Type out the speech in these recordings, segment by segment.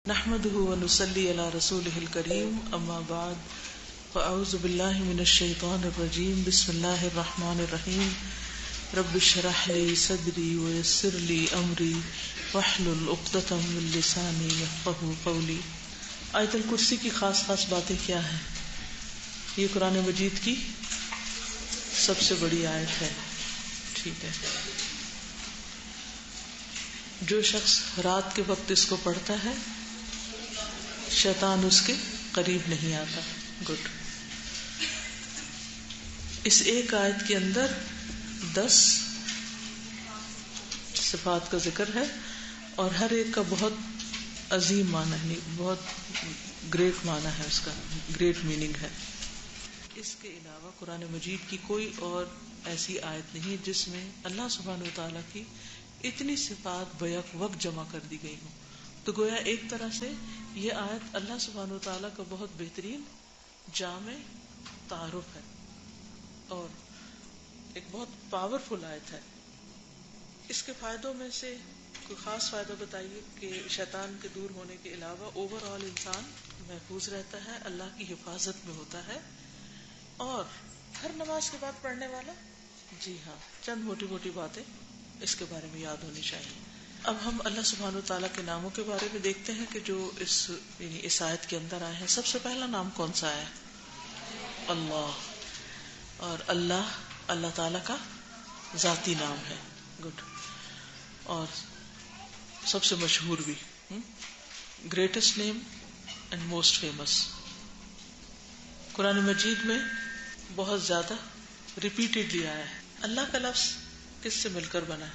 نحمده ونصلي على رسوله الكريم اما بعد فاعوذ بالله من الشيطان الرجيم بسم الله الرحمن الرحيم رب اشرح لي صدري ويسر لي امري واحلل عقدة من لساني يفقهوا قولي۔ آیت الکرسی کی خاص باتیں کیا ہیں؟ یہ قرآن مجید کی سب سے بڑی آیت ہے، ٹھیک ہے۔ جو شخص رات کے وقت اس کو پڑھتا ہے شیطان اس کے قریب نہیں آتا۔ گڈ۔ اس ایک آیت کے اندر 10 صفات کا ذکر ہے اور ہر ایک کا بہت عظیم معنی ہے، بہت گریٹ معنی ہے، اس کا گریٹ میننگ ہے۔ اس کے علاوہ قرآن مجید کی کوئی اور ایسی آیت نہیں جس میں اللہ سبحانہ وتعالیٰ کی اتنی صفات بیک وقت جمع کر دی گئی ہوں۔ تو گویا ایک طرح سے یہ آیت اللہ سبحانہ وتعالیٰ کا بہت بہترین جامع تعارف ہے اور ایک بہت پاورفل آیت ہے۔ اس کے فائدوں میں سے کوئی خاص فائدہ بتائیے کہ شیطان کے دور ہونے کے علاوہ اوور آل انسان محفوظ رہتا ہے، اللہ کی حفاظت میں ہوتا ہے، اور ہر نماز کے بعد پڑھنے والا، جی ہاں، چند موٹی موٹی باتیں اس کے بارے میں یاد ہونی چاہیے۔ اب ہم اللہ سبحانہ وتعالیٰ کے ناموں کے بارے میں دیکھتے ہیں کہ جو اس آیت کے اندر آئے ہیں۔ سب سے پہلا نام کون سا ہے؟ اللہ۔ اور اللہ تعالیٰ کا ذاتی نام ہے۔ گڈ۔ اور سب سے مشہور بھی، greatest name and most famous. Quran Majeed میں بہت زیادہ ریپیٹڈلی آیا ہے۔ اللہ کا لفظ کس سے مل کر بنا ہے؟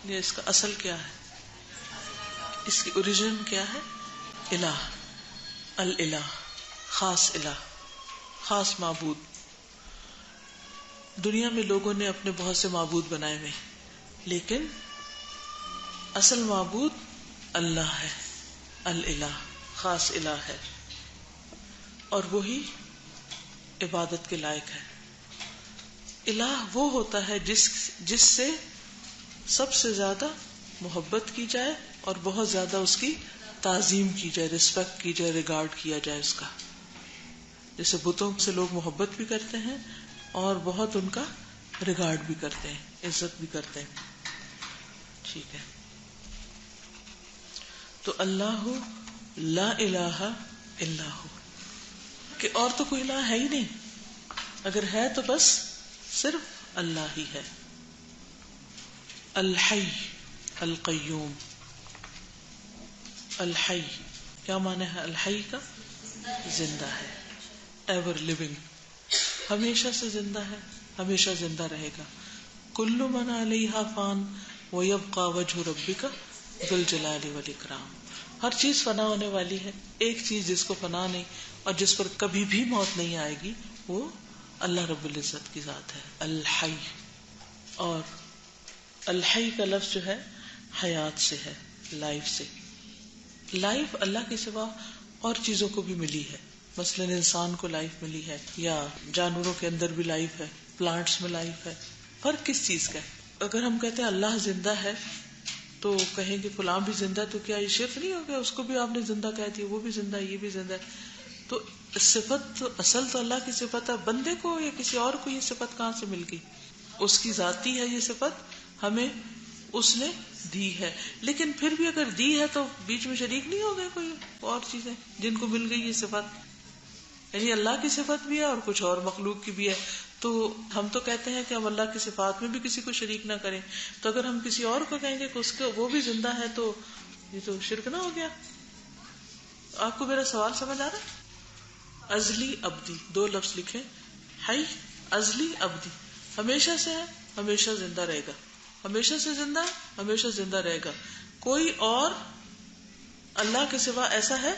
یہ اس کا اصل کیا ہے؟ اس کی اوریجن کیا ہے؟ الہ، الالہ، خاص الہ، خاص معبود۔ دنیا میں لوگوں نے اپنے بہت سے معبود بنائے ہوئے، لیکن اصل معبود اللہ ہے، الالہ، خاص الہ ہے، اور وہی عبادت کے لائق ہے۔ الہ وہ ہوتا ہے جس سے سب سے زیادہ محبت کی جائے اور بہت زیادہ اس کی تعظیم کی جائے، ریسپیکٹ کی جائے، ریگارڈ کیا جائے اس کا۔ جیسے بتوں سے لوگ محبت بھی کرتے ہیں اور بہت ان کا ریگارڈ بھی کرتے ہیں، عزت بھی کرتے ہیں، ٹھیک ہے۔ تو اللہ لا الہ الا ہو، کہ اور تو کوئی الہ ہے ہی نہیں، اگر ہے تو بس صرف اللہ ہی ہے۔ الحی القیوم۔ الحی کیا معنی ہے؟ الحی کا زندہ ہے، ایور لیونگ، ہمیشہ سے زندہ ہے، ہمیشہ زندہ رہے گا۔ کل من علیہا فان ویبقی وجہ ربک ذو الجلال والاکرام۔ ہر چیز فنا ہونے والی ہے، ایک چیز جس کو فنا نہیں اور جس پر کبھی بھی موت نہیں آئے گی وہ اللہ رب العزت کی ذات ہے، الحی۔ اور الحی کا لفظ جو ہے حیات سے ہے، لائف سے۔ لائف اللہ کے سوا اور چیزوں کو بھی ملی ہے، مثلا انسان کو لائف ملی ہے، یا جانوروں کے اندر بھی لائف ہے، پلانٹس میں لائف ہے۔ فرق کس چیز کا ہے؟ اگر ہم کہتے ہیں اللہ زندہ ہے تو کہیں گے فلاں بھی زندہ ہے، تو کیا یہ شرک نہیں ہو گیا؟ اس کو بھی آپ نے زندہ کہہ دیا، وہ بھی زندہ ہے، یہ بھی زندہ ہے۔ تو صفت تو اصل تو اللہ کی صفت ہے، بندے کو یا کسی اور کو یہ صفت کہاں سے مل گئی؟ اس کی ذاتی ہے یہ صفت، ہمیں اس نے دی ہے، لیکن پھر بھی اگر دی ہے تو بیچ میں شریک نہیں ہو گئے کوئی اور چیزیں جن کو مل گئی یہ صفت؟ یعنی اللہ کی صفت بھی ہے اور کچھ اور مخلوق کی بھی ہے۔ تو ہم تو کہتے ہیں کہ ہم اللہ کی صفات میں بھی کسی کو شریک نہ کریں، تو اگر ہم کسی اور کو کہیں گے کہ اس کو وہ بھی زندہ ہے تو یہ تو شرک نہ ہو گیا؟ آپ کو میرا سوال سمجھ آ رہا ہے؟ ازلی ابدی، 2 لفظ لکھیں، حی ازلی ابدی، ہمیشہ سے ہے، ہمیشہ زندہ رہے گا، ہمیشہ سے زندہ ہے، ہمیشہ زندہ رہے گا۔ کوئی اور اللہ کے سوا ایسا ہے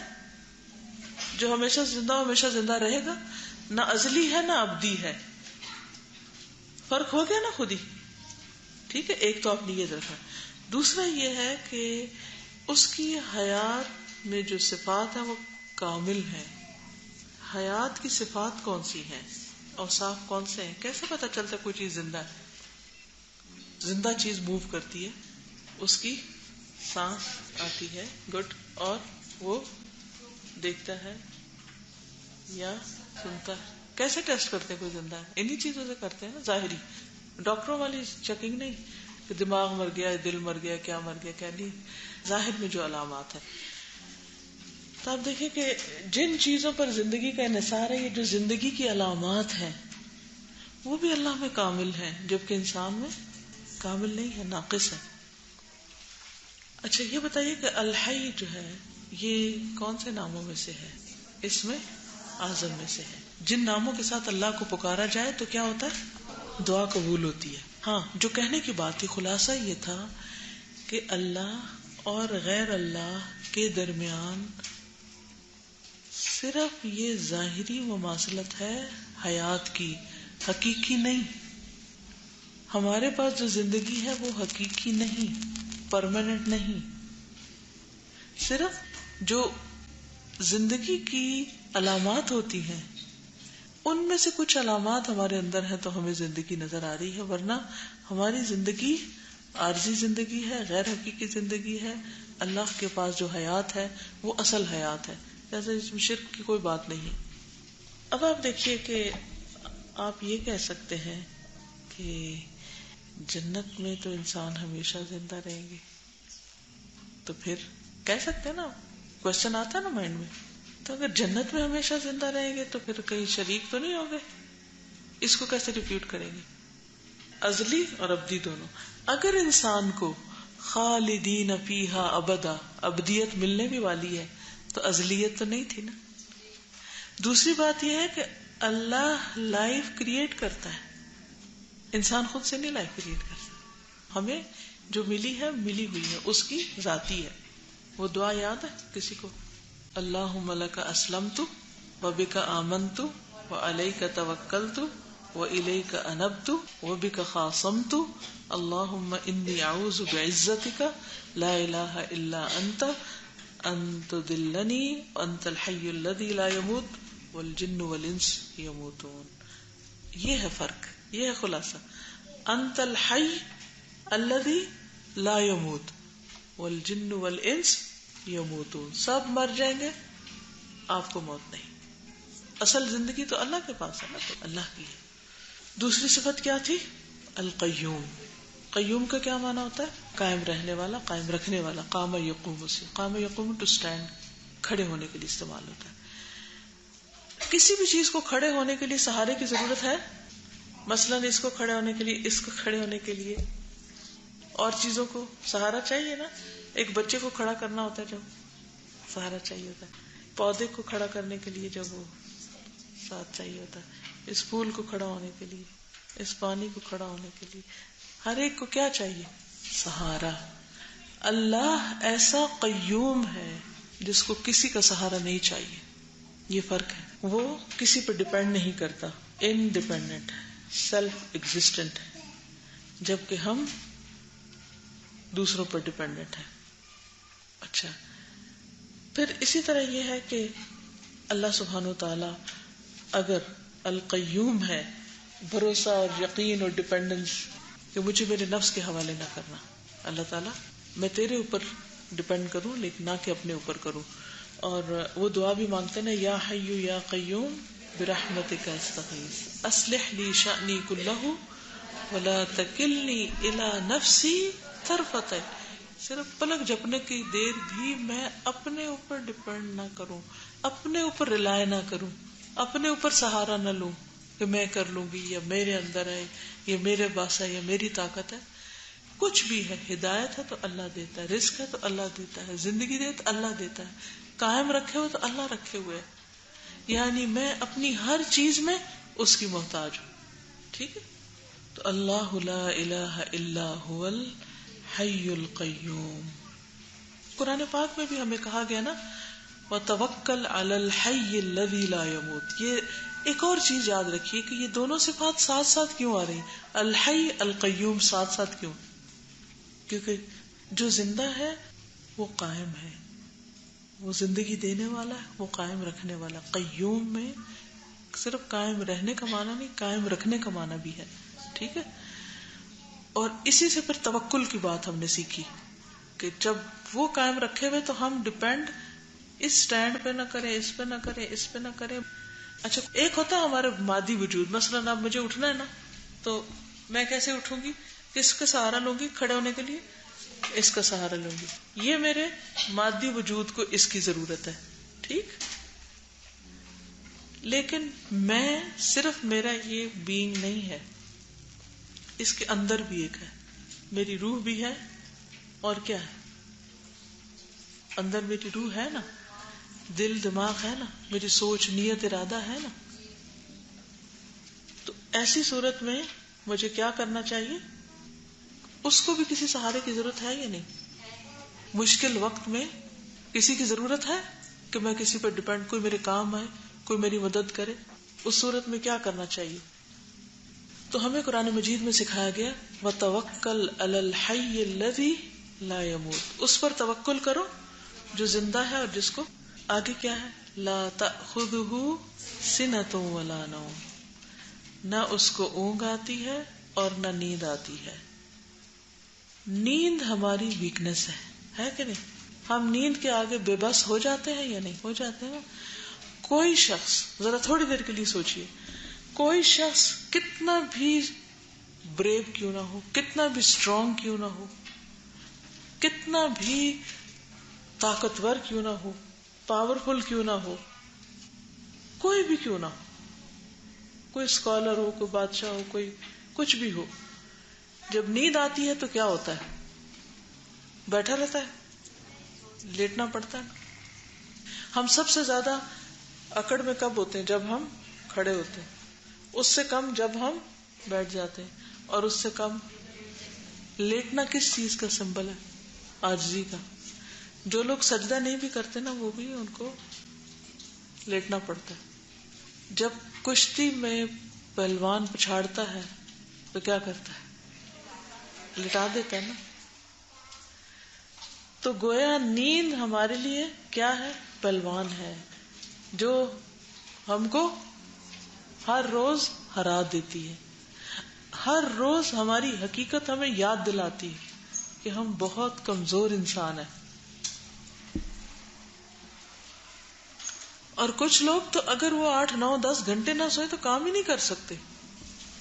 جو ہمیشہ زندہ ہمیشہ زندہ رہے گا؟ نہ ازلی ہے نہ ابدی ہے۔ فرق ہو گیا نا خود ہی، ٹھیک ہے۔ ایک تو آپ نے یہ رکھا۔ دوسرا یہ ہے کہ اس کی حیات میں جو صفات ہیں وہ کامل ہیں۔ حیات کی صفات کون سی ہیں، اوصاف کون سے ہیں؟ کیسے پتہ چلتا ہے کوئی چیز زندہ ہے؟ زندہ چیز موو کرتی ہے، اس کی سانس آتی ہے، گڈ، اور وہ دیکھتا ہے یا سنتا ہے؟ کیسے ٹیسٹ کرتے ہیں کوئی زندہ ہے؟ انہی چیزوں سے کرتے ہیں نا، ظاہری، ڈاکٹروں والی چیکنگ نہیں کہ دماغ مر گیا، دل مر گیا، کیا مر گیا کیا نہیں، ظاہر میں جو علامات ہیں. تو آپ دیکھیں کہ جن چیزوں پر زندگی کا انحصار ہے، یہ جو زندگی کی علامات ہیں وہ بھی اللہ میں کامل ہیں، جبکہ انسان میں کامل نہیں ہے، ناقص ہے. اچھا یہ بتائیے کہ الحی جو ہے یہ کون سے ناموں میں سے ہے؟ اس میں اعظم میں سے ہے. جن ناموں کے ساتھ اللہ کو پکارا جائے تو کیا ہوتا ہے؟ دعا قبول ہوتی ہے. ہاں، جو کہنے کی بات تھی خلاصہ یہ تھا کہ اللہ اور غیر اللہ کے درمیان صرف یہ ظاہری مماثلت ہے حیات کی، حقیقی نہیں. ہمارے پاس جو زندگی ہے وہ حقیقی نہیں، پرماننٹ نہیں. صرف جو زندگی کی علامات ہوتی ہیں ان میں سے کچھ علامات ہمارے اندر ہیں تو ہمیں زندگی نظر آ رہی ہے، ورنہ ہماری زندگی عارضی زندگی ہے، غیر حقیقی زندگی ہے. اللہ کے پاس جو حیات ہے وہ اصل حیات ہے، جیسے اس میں شرک کی کوئی بات نہیں ہے. اب آپ دیکھیے کہ آپ یہ کہہ سکتے ہیں کہ جنت میں تو انسان ہمیشہ زندہ رہیں گے، تو پھر کہہ سکتے ہیں نا، کوشچن آتا ہے نا مائنڈ میں، تو اگر جنت میں ہمیشہ زندہ رہیں گے تو پھر کہیں شریک تو نہیں ہوں گے، اس کو کیسے ریپیٹ کریں گے؟ ازلی اور ابدی دونوں. اگر انسان کو خالدین فیہا ابدا، ابدیت ملنے بھی والی ہے تو ازلیت تو نہیں تھی نا. دوسری بات یہ ہے کہ اللہ لائف کریٹ کرتا ہے، انسان خود سے نہیں لائف کریٹ کرتا. ہمیں جو ملی ہے ملی ہوئی ہے، اس کی ذاتی ہے. وہ دعا یاد ہے کسی کو؟ اللہم لک اسلمت وبک آمنت وعلیک توکلت وإلیک انبت وبک خاصمت اللہم انی اعوذ بعزتک لا الہ الا انت ان تضلنی وانت الحی الذی لا يموت والجن والانس یموتون. یہ ہے فرق، یہ ہے خلاصہ. انت الحی الذی لا يموت والجن والانس یموتون. سب مر جائیں گے، آپ کو موت نہیں. اصل زندگی تو اللہ کے پاس ہے نا، تو اللہ کی ہے. دوسری صفت کیا تھی؟ القیوم. قیوم کا کیا معنی ہوتا ہے؟ قائم رہنے والا، قائم رکھنے والا. قام یقوم سے، قام یقوم ٹو اسٹینڈ، کھڑے ہونے کے لیے استعمال ہوتا ہے. کسی بھی چیز کو کھڑے ہونے کے لیے سہارے کی ضرورت ہے. مثلا اس کو کھڑے ہونے کے لیے، اس کو کھڑے ہونے کے لیے، اور چیزوں کو سہارا چاہیے نا. ایک بچے کو کھڑا کرنا ہوتا ہے جب سہارا چاہیے ہوتا ہے، پودے کو کھڑا کرنے کے لیے جب وہ ساتھ چاہیے ہوتا ہے، اس پھول کو کھڑا ہونے کے لیے، اس پانی کو کھڑا ہونے کے لیے، ہر ایک کو کیا چاہیے؟ سہارا. اللہ ایسا قیوم ہے جس کو کسی کا سہارا نہیں چاہیے. یہ فرق ہے. وہ کسی پر ڈیپینڈ نہیں کرتا، انڈیپینڈنٹ ہے، سیلف ایگزسٹنٹ ہے، جبکہ ہم دوسروں پر ڈیپینڈنٹ ہیں. اچھا، پھر اسی طرح یہ ہے کہ اللہ سبحانہ وتعالی اگر القیوم ہے، بھروسہ اور یقین اور ڈیپینڈنس کہ مجھے میرے نفس کے حوالے نہ کرنا، اللہ تعالیٰ میں تیرے اوپر ڈیپینڈ کروں لیکن نہ کہ اپنے اوپر کروں. اور وہ دعا بھی مانگتے نا، یا حی یا قیوم برحمتک استغیث اصلح لی شأنی کلہ ولا تکلنی الی نفسی طرفۃ عین. صرف پلک جھپنے کی دیر بھی میں اپنے اوپر ڈیپینڈ نہ کروں، اپنے اوپر ریلائے نہ کروں، اپنے اوپر سہارا نہ لوں کہ میں کر لوں گی، یا میرے اندر ہے، یا میرے پاس ہے، یا میری طاقت ہے. کچھ بھی ہے، ہدایت ہے تو اللہ دیتا ہے، رزق ہے تو اللہ دیتا ہے، زندگی دے تو اللہ دیتا ہے، قائم رکھے ہوئے تو اللہ رکھے ہوئے. یعنی میں اپنی ہر چیز میں اس کی محتاج ہوں. ٹھیک ہے، تو اللہ لا الہ الا هو الحی القیوم. قرآن پاک میں بھی ہمیں کہا گیا نا، وتوکل علی الحی الذی لا یموت. یہ ایک اور چیز یاد رکھیے کہ یہ دونوں صفات ساتھ ساتھ کیوں آ رہی؟ الحی القیوم ساتھ ساتھ کیوں؟ کیونکہ جو زندہ ہے وہ قائم ہے، وہ زندگی دینے والا ہے، وہ قائم رکھنے والا. قیوم میں صرف قائم رہنے کا معنی نہیں، قائم رکھنے کا معنی بھی ہے. ٹھیک ہے، اور اسی سے پھر توکل کی بات ہم نے سیکھی کہ جب وہ قائم رکھے ہوئے تو ہم ڈیپینڈ اس سٹینڈ پہ نہ کریں، اس پہ نہ کریں، اس پہ نہ کریں. اچھا ایک ہوتا ہے ہمارے مادی وجود، مثلا اب مجھے اٹھنا ہے نا، تو میں کیسے اٹھوں گی؟ کس کا سہارا لوں گی کھڑے ہونے کے لیے؟ اس کا سہارا لوں گی. یہ میرے مادی وجود کو اس کی ضرورت ہے، ٹھیک. لیکن میں صرف میرا یہ بینگ نہیں ہے، اس کے اندر بھی ایک ہے، میری روح بھی ہے. اور کیا ہے؟ اندر میری روح ہے نا، دل دماغ ہے نا، میری سوچ نیت ارادہ ہے نا. تو ایسی صورت میں مجھے کیا کرنا چاہیے؟ اس کو بھی کسی سہارے کی ضرورت ہے یا نہیں؟ مشکل وقت میں کسی کی ضرورت ہے کہ میں کسی پر ڈیپینڈ، کوئی میرے کام آئے، کوئی میری مدد کرے. اس صورت میں کیا کرنا چاہیے؟ تو ہمیں قرآن مجید میں سکھایا گیا وَتَوَكَّلْ عَلَى الْحَيِّ الَّذِي لَا يَمُوتُ، اس پر توکل کرو جو زندہ ہے اور جس کو آگے کیا ہے، لا تأخذہ سنۃ ولا نوم، نہ اس کو اونگ آتی ہے اور نہ نیند آتی ہے. نیند ہماری ویکنس ہے کہ نہیں؟ ہم نیند کے آگے بے بس ہو جاتے ہیں یا نہیں؟ ہو جاتے ہیں. کوئی شخص ذرا تھوڑی دیر کے لیے سوچئے، کوئی شخص کتنا بھی بریو کیوں نہ ہو، کتنا بھی اسٹرانگ کیوں نہ ہو، کتنا بھی طاقتور کیوں نہ ہو، پاورفل کیوں نہ ہو، کوئی بھی کیوں نہ ہو، کوئی اسکالر ہو، کوئی بادشاہ ہو، کوئی کچھ بھی ہو، جب نیند آتی ہے تو کیا ہوتا ہے؟ بیٹھا رہتا ہے، لیٹنا پڑتا ہے. ہم سب سے زیادہ اکڑ میں کب ہوتے ہیں؟ جب ہم کھڑے ہوتے ہیں. اس سے کم جب ہم بیٹھ جاتے ہیں، اور اس سے کم لیٹنا کس چیز کا سمبل ہے؟ عاجزی کا. جو لوگ سجدہ نہیں بھی کرتے نا، وہ بھی ان کو لیٹنا پڑتا ہے. جب کشتی میں پہلوان پچھاڑتا ہے تو کیا کرتا ہے؟ لٹا دیتا ہے نا. تو گویا نیند ہمارے لیے کیا ہے؟ پہلوان ہے جو ہم کو ہر روز ہرا دیتی ہے. ہر روز ہماری حقیقت ہمیں یاد دلاتی ہے کہ ہم بہت کمزور انسان ہیں. اور کچھ لوگ تو اگر وہ 8 9 10 گھنٹے نہ سوئے تو کام ہی نہیں کر سکتے.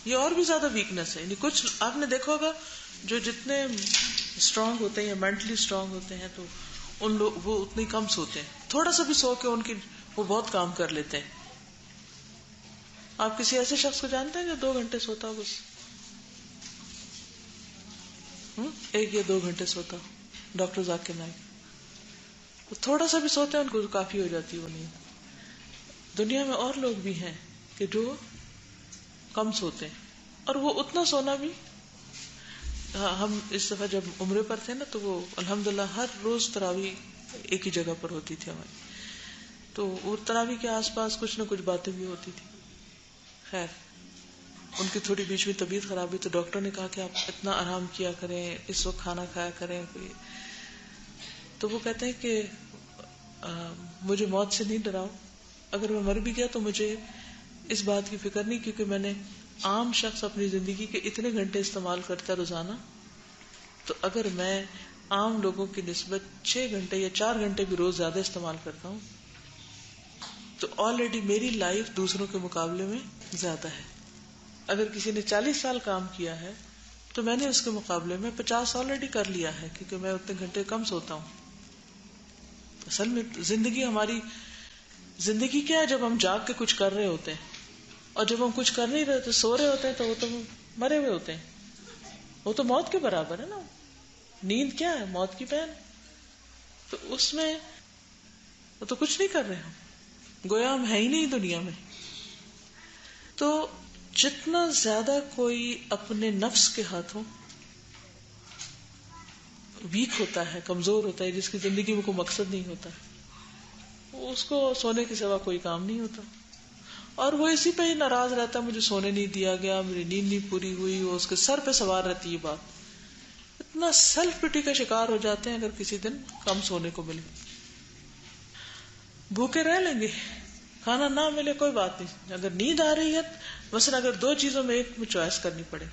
یہ اور بھی زیادہ ویکنس ہے. یعنی کچھ آپ نے دیکھا ہوگا جو جتنے اسٹرانگ ہوتے ہیں یا مینٹلی اسٹرانگ ہوتے ہیں تو ان لوگ وہ اتنے کم سوتے ہیں. تھوڑا سا بھی سو کے ان کی وہ بہت کام کر لیتے ہیں. آپ کسی ایسے شخص کو جانتے ہیں جو 2 گھنٹے سوتا ہو بس؟ 1 یا 2 گھنٹے سوتا ہو؟ ڈاکٹر ذاکر نائک تھوڑا سا بھی سوتے ہیں ان کو کافی ہو جاتی ہے وہ نیند. دنیا میں اور لوگ بھی ہیں کہ جو کم سوتے ہیں، اور وہ اتنا سونا بھی. ہم اس دفعہ جب عمرے پر تھے نا تو وہ الحمدللہ ہر روز تراویح ایک ہی جگہ پر ہوتی تھی ہماری. تو وہ تراویح کے آس پاس کچھ نہ کچھ باتیں بھی ہوتی تھی. خیر ان کی تھوڑی بیچ میں طبیعت خراب ہوئی تو ڈاکٹر نے کہا کہ آپ اتنا آرام کیا کریں، اس وقت کھانا کھایا کریں. تو وہ کہتے ہیں کہ مجھے موت سے نہیں ڈراؤ، اگر میں مر بھی گیا تو مجھے اس بات کی فکر نہیں، کیونکہ میں نے عام شخص اپنی زندگی کے اتنے گھنٹے استعمال کرتا ہے روزانہ، تو اگر میں عام لوگوں کی نسبت 6 گھنٹے یا 4 گھنٹے بھی روز زیادہ استعمال کرتا ہوں تو آلریڈی میری لائف دوسروں کے مقابلے میں زیادہ ہے. اگر کسی نے 40 سال کام کیا ہے تو میں نے اس کے مقابلے میں 50 آلریڈی کر لیا ہے، کیونکہ میں اتنے گھنٹے کم سوتا ہوں. اصل میں زندگی کیا ہے؟ جب ہم جاگ کے کچھ کر رہے ہوتے ہیں، اور جب ہم کچھ کر نہیں رہے تو سو رہے ہوتے ہیں تو وہ تو مرے ہوئے ہوتے ہیں. وہ تو موت کے برابر ہے نا. نیند کیا ہے؟ موت کی بہن. تو اس میں وہ تو کچھ نہیں کر رہے، ہم گویا ہم ہے ہی نہیں دنیا میں. تو جتنا زیادہ کوئی اپنے نفس کے ہاتھوں ویک ہوتا ہے، کمزور ہوتا ہے، جس کی زندگی میں کوئی مقصد نہیں ہوتا، اس کو سونے کے سوا کوئی کام نہیں ہوتا، اور وہ اسی پہ ہی ناراض رہتا، مجھے سونے نہیں دیا گیا، میری نیند نہیں پوری ہوئی. وہ اس کے سر پہ سوار رہتی ہے بات. اتنا سیلف پٹی کا شکار ہو جاتے ہیں اگر کسی دن کم سونے کو ملے. بھوکے رہ لیں گے، کھانا نہ ملے کوئی بات نہیں. اگر نیند آ رہی ہے، مثلا اگر 2 چیزوں میں ایک میں چوائس کرنی پڑے،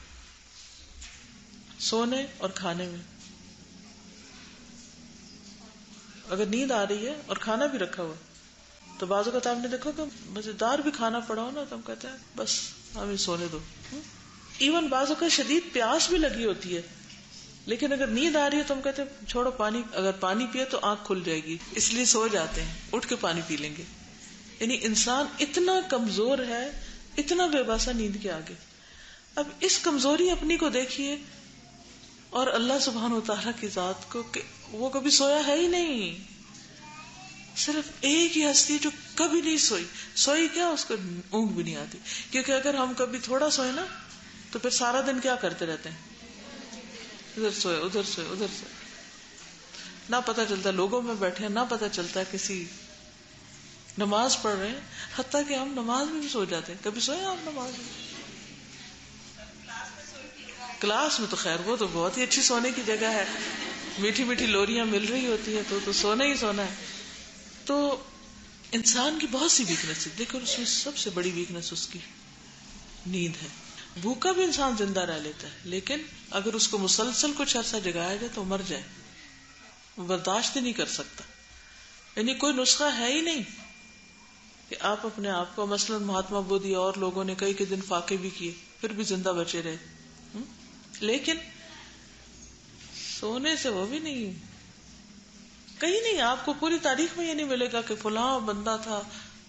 سونے اور کھانے میں، اگر نیند آ رہی ہے اور کھانا بھی رکھا ہوا تو بعض اوقات آپ نے دیکھا کہ مزیدار بھی کھانا پڑا ہو نا تو ہم کہتے ہیں بس ہمیں سونے دو. ایون بعض اوقات شدید پیاس بھی لگی ہوتی ہے لیکن اگر نیند آ رہی ہے تو ہم کہتے ہیں چھوڑو پانی، اگر پانی پیے تو آنکھ کھل جائے گی اس لیے سو جاتے ہیں، اٹھ کے پانی پی لیں گے. یعنی انسان اتنا کمزور ہے، اتنا بے باسا نیند کے آگے. اب اس کمزوری اپنی کو دیکھیے اور اللہ سبحانہ وتعالیٰ کی ذات کو کہ وہ کبھی سویا ہے ہی نہیں. صرف ایک ہی ہستی جو کبھی نہیں سوئی کیا اس کو اونگ بھی نہیں آتی. کیونکہ اگر ہم کبھی تھوڑا سوئے نا تو پھر سارا دن کیا کرتے رہتے ہیں، ادھر سوئے ادھر سوئے ادھر سوئے، نہ پتہ چلتا لوگوں میں بیٹھے ہیں، نہ پتہ چلتا کسی نماز پڑھ رہے ہیں، حتیٰ کہ ہم نماز میں بھی سو جاتے ہیں. کبھی سوئے آپ نماز میں؟ کلاس میں تو خیر وہ تو بہت ہی اچھی سونے کی جگہ ہے، میٹھی میٹھی لوریاں مل رہی ہوتی ہے تو سونا ہی سونا ہے. تو انسان کی بہت سی ویکنیس ہے لیکن اس میں سب سے بڑی ویکنیس اس کی نیند ہے. بھوکا بھی انسان زندہ رہ لیتا ہے لیکن اگر اس کو مسلسل کچھ عرصہ جگایا جائے تو مر جائے، وہ برداشت ہی نہیں کر سکتا. یعنی کوئی نسخہ ہے ہی نہیں کہ آپ اپنے آپ کو، مثلا مہاتما بدھ اور لوگوں نے کئی دن فاقے بھی کیے پھر بھی زندہ بچے رہے، لیکن سونے سے وہ بھی نہیں، کہیں نہیں. آپ کو پوری تاریخ میں یہ نہیں ملے گا کہ فلاں بندہ تھا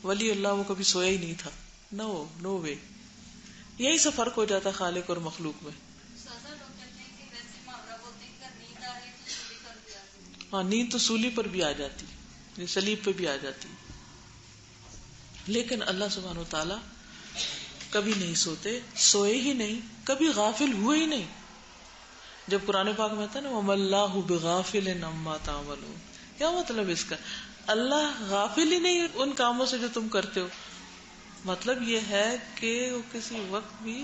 ولی اللہ وہ کبھی سویا ہی نہیں تھا. نو وے. یہی سے فرق ہو جاتا خالق اور مخلوق میں. ہاں نیند تو سولی پر بھی آ جاتی، سلیب پہ بھی آ جاتی، لیکن اللہ سبحانہ و تعالی کبھی نہیں سوتے، سوئے ہی نہیں، کبھی غافل ہوئے ہی نہیں. جب قرآن پاک میں آتا ہے نا وَمَا اللَّهُ بِغَافِلٍ عَمَّا تَعْمَلُونَ، کیا مطلب اس کا؟ اللہ غافل ہی نہیں ان کاموں سے جو تم کرتے ہو. مطلب یہ ہے کہ وہ کسی وقت بھی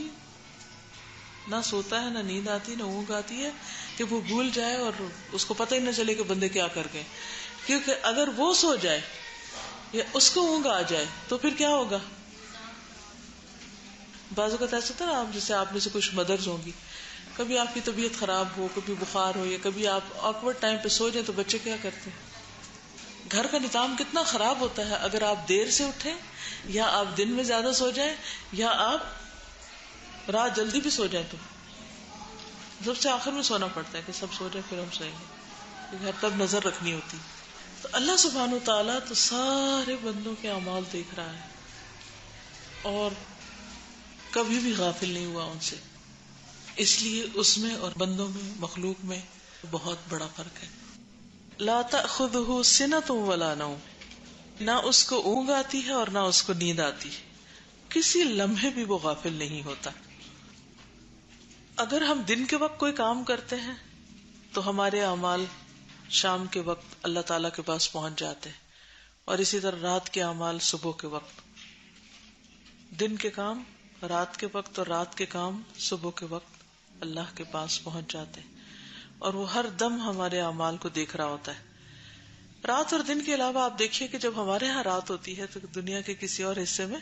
نہ سوتا ہے، نہ نیند آتی، نہ اونگ آتی ہے کہ وہ بھول جائے اور اس کو پتہ ہی نہ چلے کہ بندے کیا کر گئے. کیونکہ اگر وہ سو جائے یا اس کو اونگ آ جائے تو پھر کیا ہوگا؟ بعض اوقات ایسا ہوتا ہے نا، جیسے آپ میں سے کچھ مدرز ہوں گی، کبھی آپ کی طبیعت خراب ہو، کبھی بخار ہو، یا کبھی آپ آکورڈ ٹائم پہ سو جائیں تو بچے کیا کرتے ہیں؟ گھر کا نظام کتنا خراب ہوتا ہے اگر آپ دیر سے اٹھیں یا آپ دن میں زیادہ سو جائیں یا آپ رات جلدی بھی سو جائیں تو سب سے آخر میں سونا پڑتا ہے کہ سب سو جائیں پھر ہم سوئیں گے. گھر تب نظر رکھنی ہوتی. تو اللہ سبحانہ و تعالیٰ تو سارے بندوں کے اعمال دیکھ رہا ہے اور کبھی بھی غافل نہیں ہوا ان سے. اس لیے اس میں اور بندوں میں، مخلوق میں بہت بڑا فرق ہے. لا تأخذہ سنۃ ولا نوم، نہ اس کو اونگ آتی ہے اور نہ اس کو نیند آتی، کسی لمحے بھی وہ غافل نہیں ہوتا. اگر ہم دن کے وقت کوئی کام کرتے ہیں تو ہمارے اعمال شام کے وقت اللہ تعالیٰ کے پاس پہنچ جاتے ہیں، اور اسی طرح رات کے اعمال صبح کے وقت، دن کے کام رات کے وقت اور رات کے کام صبح کے وقت اللہ کے پاس پہنچ جاتے ہیں، اور وہ ہر دم ہمارے اعمال کو دیکھ رہا ہوتا ہے. رات اور دن کے علاوہ آپ دیکھیے کہ جب ہمارے ہاں رات ہوتی ہے تو دنیا کے کسی اور حصے میں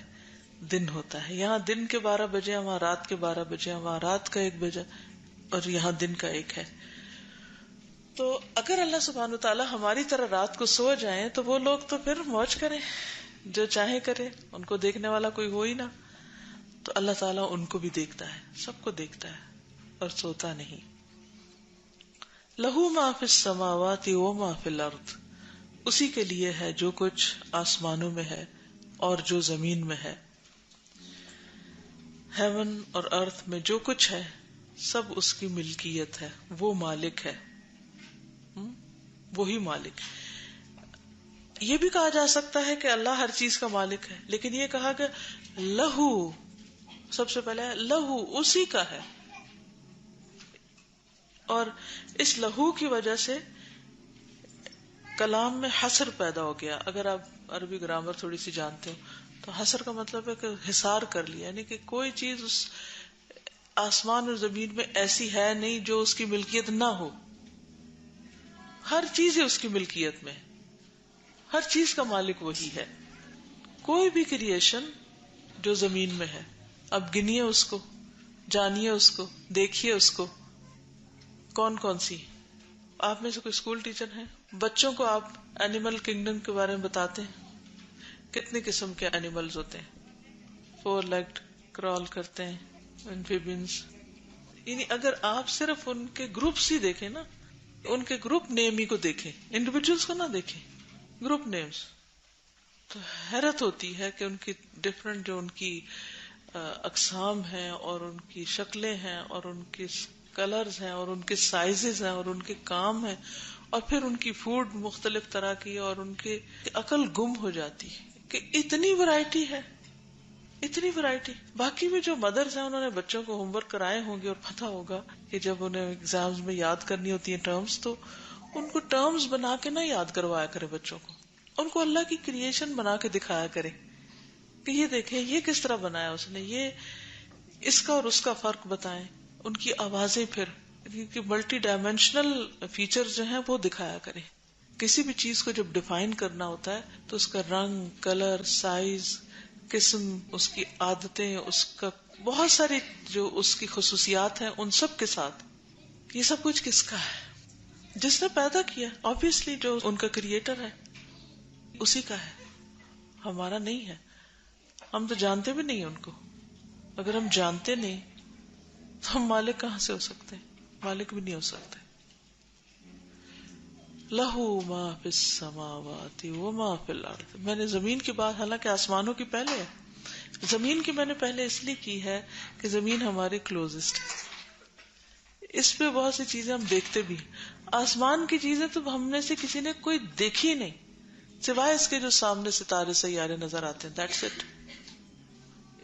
دن ہوتا ہے. یہاں دن کے 12 بجے، وہاں رات کے 12 بجے، وہاں رات کا 1 بجے اور یہاں دن کا 1 ہے. تو اگر اللہ سبحانہ وتعالی ہماری طرح رات کو سو جائیں تو وہ لوگ تو پھر موج کریں، جو چاہے کرے، ان کو دیکھنے والا کوئی ہو ہی نہ. تو اللہ تعالیٰ ان کو بھی دیکھتا ہے، سب کو دیکھتا ہے اور سوتا نہیں. لہو ما فی السماوات و ما فی الارض، اسی کے لیے ہے جو کچھ آسمانوں میں ہے اور جو زمین میں ہے. ہیون اور ارتھ میں جو کچھ ہے سب اس کی ملکیت ہے، وہ مالک ہے، وہی مالک. یہ بھی کہا جا سکتا ہے کہ اللہ ہر چیز کا مالک ہے، لیکن یہ کہا کہ لہو، سب سے پہلے لہو، اسی کا ہے. اور اس لہو کی وجہ سے کلام میں حصر پیدا ہو گیا. اگر آپ عربی گرامر تھوڑی سی جانتے ہو تو حصر کا مطلب ہے کہ حصار کر لیا، یعنی کہ کوئی چیز اس آسمان اور زمین میں ایسی ہے نہیں جو اس کی ملکیت نہ ہو. ہر چیز اس کی ملکیت میں، ہر چیز کا مالک وہی ہے. کوئی بھی کریشن جو زمین میں ہے، اب گنیے اس کو، جانیے اس کو، دیکھیے اس کو. کون کون سی؟ آپ میں سے کوئی اسکول ٹیچر ہیں؟ بچوں کو آپ اینیمل کنگڈم کے بارے میں بتاتے ہیں، کتنے قسم کے اینیملز ہوتے ہیں، 4 لیگڈ کرال کرتے ہیں، ایمفیبینز. یعنی اگر آپ صرف ان کے گروپس ہی دیکھیں نا، ان کے گروپ نیم ہی کو دیکھیں، انڈیویجولس کو نہ دیکھیں، گروپ نیمز، تو حیرت ہوتی ہے کہ ان کی ڈفرنٹ جو ان کی اقسام ہیں اور ان کی شکلیں ہیں اور ان کے کلرز ہیں اور ان کے سائزز ہیں اور ان کے کام ہیں اور پھر ان کی فوڈ مختلف طرح کی، اور ان کی عقل گم ہو جاتی ہے کہ اتنی ورائٹی ہے، اتنی ورائٹی. باقی بھی جو مدرز ہیں انہوں نے بچوں کو ہوم ورک کرائے ہوں گے اور پتہ ہوگا کہ جب انہیں ایگزامز میں یاد کرنی ہوتی ہیں ٹرمز، تو ان کو ٹرمز بنا کے نہ یاد کروایا کرے بچوں کو، ان کو اللہ کی کریشن بنا کے دکھایا کرے کہ یہ دیکھیں یہ کس طرح بنایا اس نے، یہ اس کا اور اس کا فرق بتائیں. ان کی آوازیں پھر کیونکہ ملٹی ڈائمینشنل فیچر جو ہیں وہ دکھایا کرے. کسی بھی چیز کو جب ڈیفائن کرنا ہوتا ہے تو اس کا رنگ، کلر، سائز، قسم، اس کی عادتیں، اس کا بہت ساری جو اس کی خصوصیات ہیں ان سب کے ساتھ. یہ سب کچھ کس کا ہے؟ جس نے پیدا کیا، obviously جو ان کا کریٹر ہے اسی کا ہے، ہمارا نہیں ہے. ہم تو جانتے بھی نہیں ان کو. اگر ہم جانتے نہیں تو ہم مالک کہاں سے ہو سکتے ہیں؟ مالک بھی نہیں ہو سکتے. لہو ما فی السماوات وما فی الارض. میں نے زمین کی بات حالانکہ آسمانوں کی پہلے ہے، زمین کی میں نے پہلے اس لیے کی ہے کہ زمین ہمارے کلوزسٹ ہے، اس پہ بہت سی چیزیں ہم دیکھتے بھی ہیں. آسمان کی چیزیں تو ہم میں سے کسی نے کوئی دیکھی نہیں سوائے اس کے جو سامنے ستارے سیارے نظر آتے ہیں، دیٹس اٹ.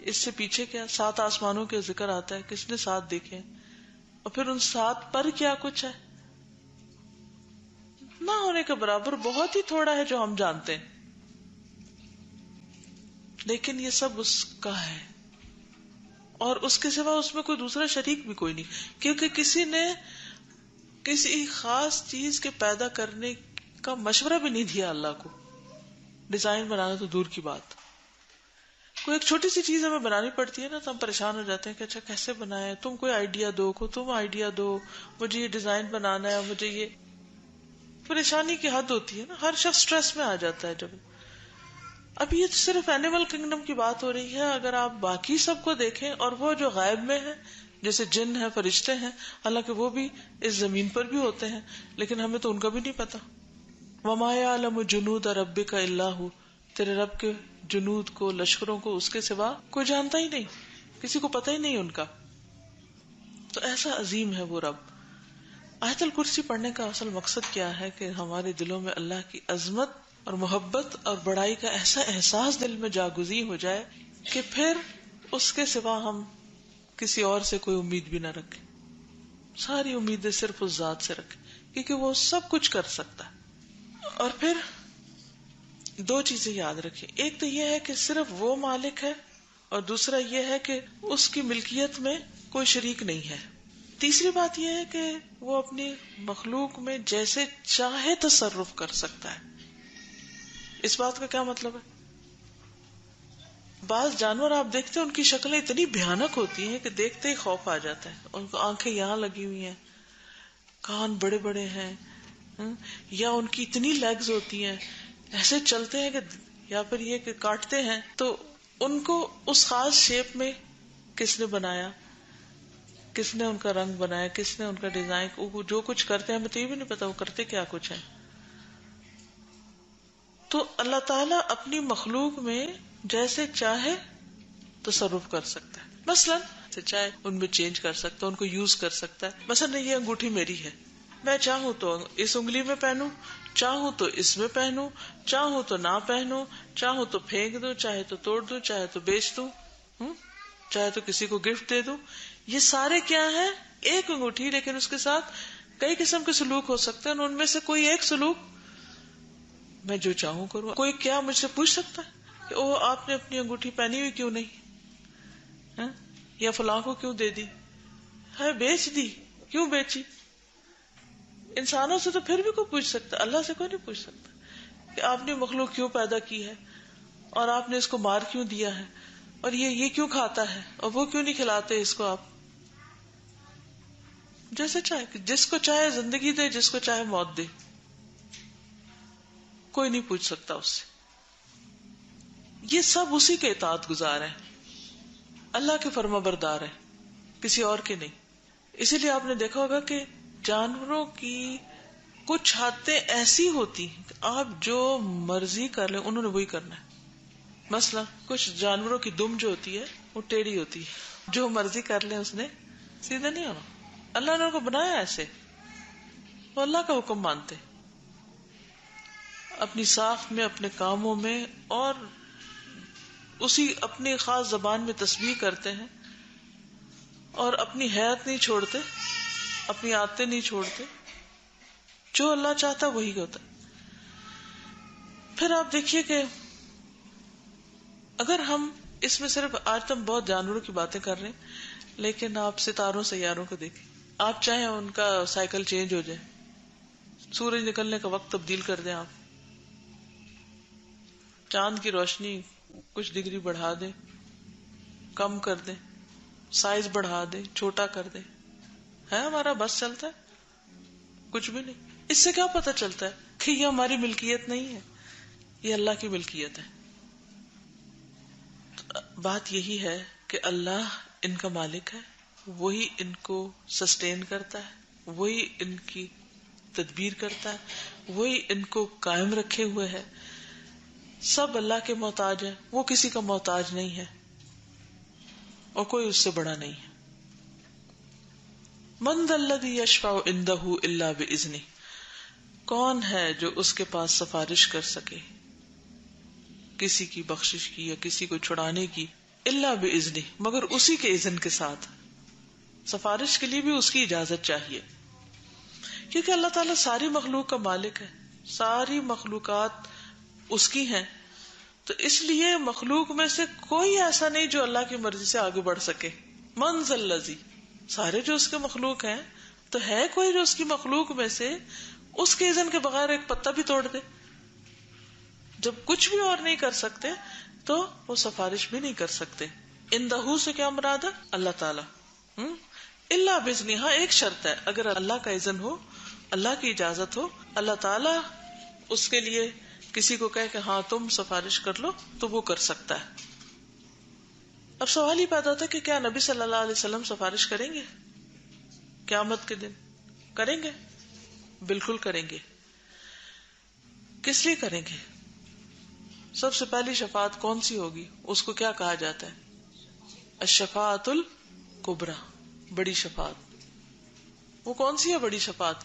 اس سے پیچھے کیا 7 آسمانوں کے ذکر آتا ہے، کس نے 7 دیکھے ہیں؟ اور پھر ان 7 پر کیا کچھ ہے؟ نہ ہونے کے برابر بہت ہی تھوڑا ہے جو ہم جانتے ہیں، لیکن یہ سب اس کا ہے اور اس کے سوا اس میں کوئی دوسرا شریک بھی کوئی نہیں، کیونکہ کسی نے کسی خاص چیز کے پیدا کرنے کا مشورہ بھی نہیں دیا اللہ کو. ڈیزائن بنانا تو دور کی بات، کوئی ایک چھوٹی سی چیز ہمیں بنانی پڑتی ہے نا تو ہم پریشان ہو جاتے ہیں کہ اچھا کیسے بنائے، تم کوئی آئیڈیا دو، تم آئیڈیا دو، مجھے یہ ڈیزائن بنانا ہے، مجھے یہ. پریشانی کی حد ہوتی ہے نا، ہر شخص سٹریس میں آ جاتا ہے. جب اب یہ صرف اینیمل کنگڈم کی بات ہو رہی ہے، اگر آپ باقی سب کو دیکھیں اور وہ جو غائب میں ہے جیسے جن ہیں، فرشتے ہیں، حالانکہ وہ بھی اس زمین پر بھی ہوتے ہیں لیکن ہمیں تو ان کا بھی نہیں پتا. وما یعلم جنود ربک الا ھو. تیرے رب کے جنود کو، لشکروں کو اس کے سوا کوئی جانتا ہی نہیں، کسی کو پتہ ہی نہیں ان کا. تو ایسا عظیم ہے وہ رب. آیت الکرسی پڑھنے کا اصل مقصد کیا ہے کہ ہمارے دلوں میں اللہ کی عظمت اور محبت اور بڑائی کا ایسا احساس دل میں جاگزی ہو جائے کہ پھر اس کے سوا ہم کسی اور سے کوئی امید بھی نہ رکھیں، ساری امیدیں صرف اس ذات سے رکھیں کیونکہ وہ سب کچھ کر سکتا ہے. اور پھر 2 چیزیں یاد رکھیں، ایک تو یہ ہے کہ صرف وہ مالک ہے اور دوسرا یہ ہے کہ اس کی ملکیت میں کوئی شریک نہیں ہے. تیسری بات یہ ہے کہ وہ اپنی مخلوق میں جیسے چاہے تصرف کر سکتا ہے. اس بات کا کیا مطلب ہے؟ بعض جانور آپ دیکھتے ہیں ان کی شکلیں اتنی بھیانک ہوتی ہیں کہ دیکھتے ہی خوف آ جاتا ہے. ان کو آنکھیں یہاں لگی ہوئی ہیں، کان بڑے بڑے ہیں، یا ان کی اتنی لیگز ہوتی ہیں، ایسے چلتے ہیں کہ، یا پھر یہ کہ کاٹتے ہیں. تو ان کو اس خاص شیپ میں کس نے بنایا، کس نے ان کا رنگ بنایا، کس نے ان کا ڈیزائن، جو کچھ کرتے ہیں ہمیں تو یہ بھی نہیں پتا وہ کرتے کیا کچھ ہے. تو اللہ تعالیٰ اپنی مخلوق میں جیسے چاہے تصرف کر سکتا ہے. مثلا چاہے ان میں چینج کر سکتا ہے، ان کو یوز کر سکتا ہے. مثلا یہ انگوٹھی میری ہے، میں چاہوں تو اس انگلی میں پہنوں، چاہوں تو اس میں پہنوں، چاہوں تو نہ پہنوں، چاہوں تو پھینک دوں، چاہے تو توڑ دوں، چاہے تو بیچ دوں، چاہے تو کسی کو گفٹ دے دوں. یہ سارے کیا ہیں؟ ایک انگوٹھی، لیکن اس کے ساتھ کئی قسم کے سلوک ہو سکتے ہیں. ان میں سے کوئی ایک سلوک میں جو چاہوں کروں. کوئی کیا مجھ سے پوچھ سکتا ہے کہ او آپ نے اپنی انگوٹھی پہنی ہوئی کیوں نہیں، یا فلاں کو کیوں دے دی، ہے بیچ دی، کیوں بیچی؟ انسانوں سے تو پھر بھی کوئی پوچھ سکتا، اللہ سے کوئی نہیں پوچھ سکتا کہ آپ نے مخلوق کیوں پیدا کی ہے اور آپ نے اس کو مار کیوں دیا ہے اور یہ کیوں کھاتا ہے اور وہ کیوں نہیں کھلاتے اس کو. آپ جیسے چاہے، جس کو چاہے زندگی دے، جس کو چاہے موت دے. کوئی نہیں پوچھ سکتا اس سے. یہ سب اسی کے اطاعت گزار ہیں, اللہ کے فرما بردار ہیں, کسی اور کے نہیں. اسی لیے آپ نے دیکھا ہوگا کہ جانوروں کی کچھ عادتیں ایسی ہوتی ہیں کہ آپ جو مرضی کر لیں انہوں نے وہی کرنا ہے. مثلا کچھ جانوروں کی دم جو ہوتی ہے وہ ٹیڑھی ہوتی ہے, جو مرضی کر لیں اس نے سیدھا نہیں ہونا. اللہ نے ان کو بنایا ایسے, وہ اللہ کا حکم مانتے اپنی ساخت میں, اپنے کاموں میں, اور اسی اپنی خاص زبان میں تسبیح کرتے ہیں, اور اپنی حیات نہیں چھوڑتے, اپنی عادتیں نہیں چھوڑتے. جو اللہ چاہتا وہی ہوتا. پھر آپ دیکھیے کہ اگر ہم اس میں صرف, آج تو ہم بہت جانوروں کی باتیں کر رہے ہیں, لیکن آپ ستاروں سیاروں کو دیکھیں. آپ چاہیں ان کا سائیکل چینج ہو جائے, سورج نکلنے کا وقت تبدیل کر دیں, آپ چاند کی روشنی کچھ ڈگری بڑھا دیں, کم کر دیں, سائز بڑھا دیں, چھوٹا کر دیں, ہے ہمارا بس چلتا ہے؟ کچھ بھی نہیں. اس سے کیا پتہ چلتا ہے کہ یہ ہماری ملکیت نہیں ہے, یہ اللہ کی ملکیت ہے. بات یہی ہے کہ اللہ ان کا مالک ہے, وہی ان کو سسٹین کرتا ہے, وہی ان کی تدبیر کرتا ہے, وہی ان کو قائم رکھے ہوئے ہے. سب اللہ کے محتاج ہیں, وہ کسی کا محتاج نہیں ہے, اور کوئی اس سے بڑا نہیں ہے. من ذا الذی یشفع عندہ الا باذنہ, کون ہے جو اس کے پاس سفارش کر سکے کسی کی بخشش کی یا کسی کو چھڑانے کی, الا باذنہ, مگر اسی کے اذن کے ساتھ. سفارش کے لیے بھی اس کی اجازت چاہیے, کیونکہ اللہ تعالیٰ ساری مخلوق کا مالک ہے, ساری مخلوقات اس کی ہیں, تو اس لیے مخلوق میں سے کوئی ایسا نہیں جو اللہ کی مرضی سے آگے بڑھ سکے. من ذا الذی, سارے جو اس کے مخلوق ہیں, تو ہے کوئی جو اس کی مخلوق میں سے اس کے اذن کے بغیر ایک پتا بھی توڑ دے؟ جب کچھ بھی اور نہیں کر سکتے تو وہ سفارش بھی نہیں کر سکتے. اندہ سے کیا مراد ہے؟ اللہ تعالیٰ. الا باذنہ, ہاں ایک شرط ہے, اگر اللہ کا اذن ہو, اللہ کی اجازت ہو, اللہ تعالیٰ اس کے لیے کسی کو کہے کہ ہاں تم سفارش کر لو, تو وہ کر سکتا ہے. اب سوال ہی پیدا ہوتا ہے کہ کیا نبی صلی اللہ علیہ وسلم سفارش کریں گے قیامت کے دن؟ کریں گے, بالکل کریں گے. کس لیے کریں گے؟ سب سے پہلی شفاعت کون سی ہوگی؟ اس کو کیا کہا جاتا ہے؟ الشفاعت الکبریٰ, بڑی شفاعت. وہ کون سی ہے بڑی شفاعت؟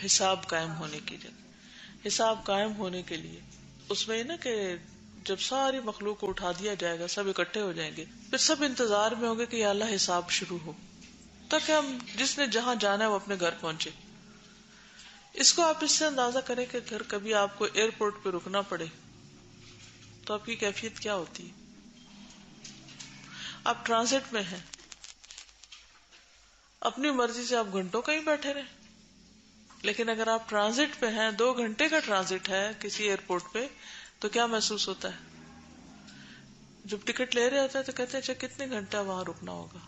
حساب قائم ہونے کی جگہ. حساب قائم ہونے کے لیے اس میں نا کہ جب ساری مخلوق کو اٹھا دیا جائے گا, سب اکٹھے ہو جائیں گے, پھر سب انتظار میں ہوں گے کہ یا اللہ حساب شروع ہو, تاکہ ہم جس نے جہاں جانا ہے وہ اپنے گھر پہنچے. اس کو آپ اس سے اندازہ کریں کہ اگر کبھی آپ کو ایئرپورٹ پہ رکنا پڑے تو آپ کی کیفیت کیا ہوتی ہے. آپ ٹرانزٹ میں ہیں, اپنی مرضی سے آپ گھنٹوں کہیں بیٹھے رہیں, لیکن اگر آپ ٹرانزٹ پہ ہیں, 2 گھنٹے کا ٹرانزٹ ہے کسی ایئرپورٹ پہ, تو کیا محسوس ہوتا ہے؟ جب ٹکٹ لے رہے ہوتے ہیں تو کہتے ہیں اچھا کتنے گھنٹہ وہاں رکنا ہوگا,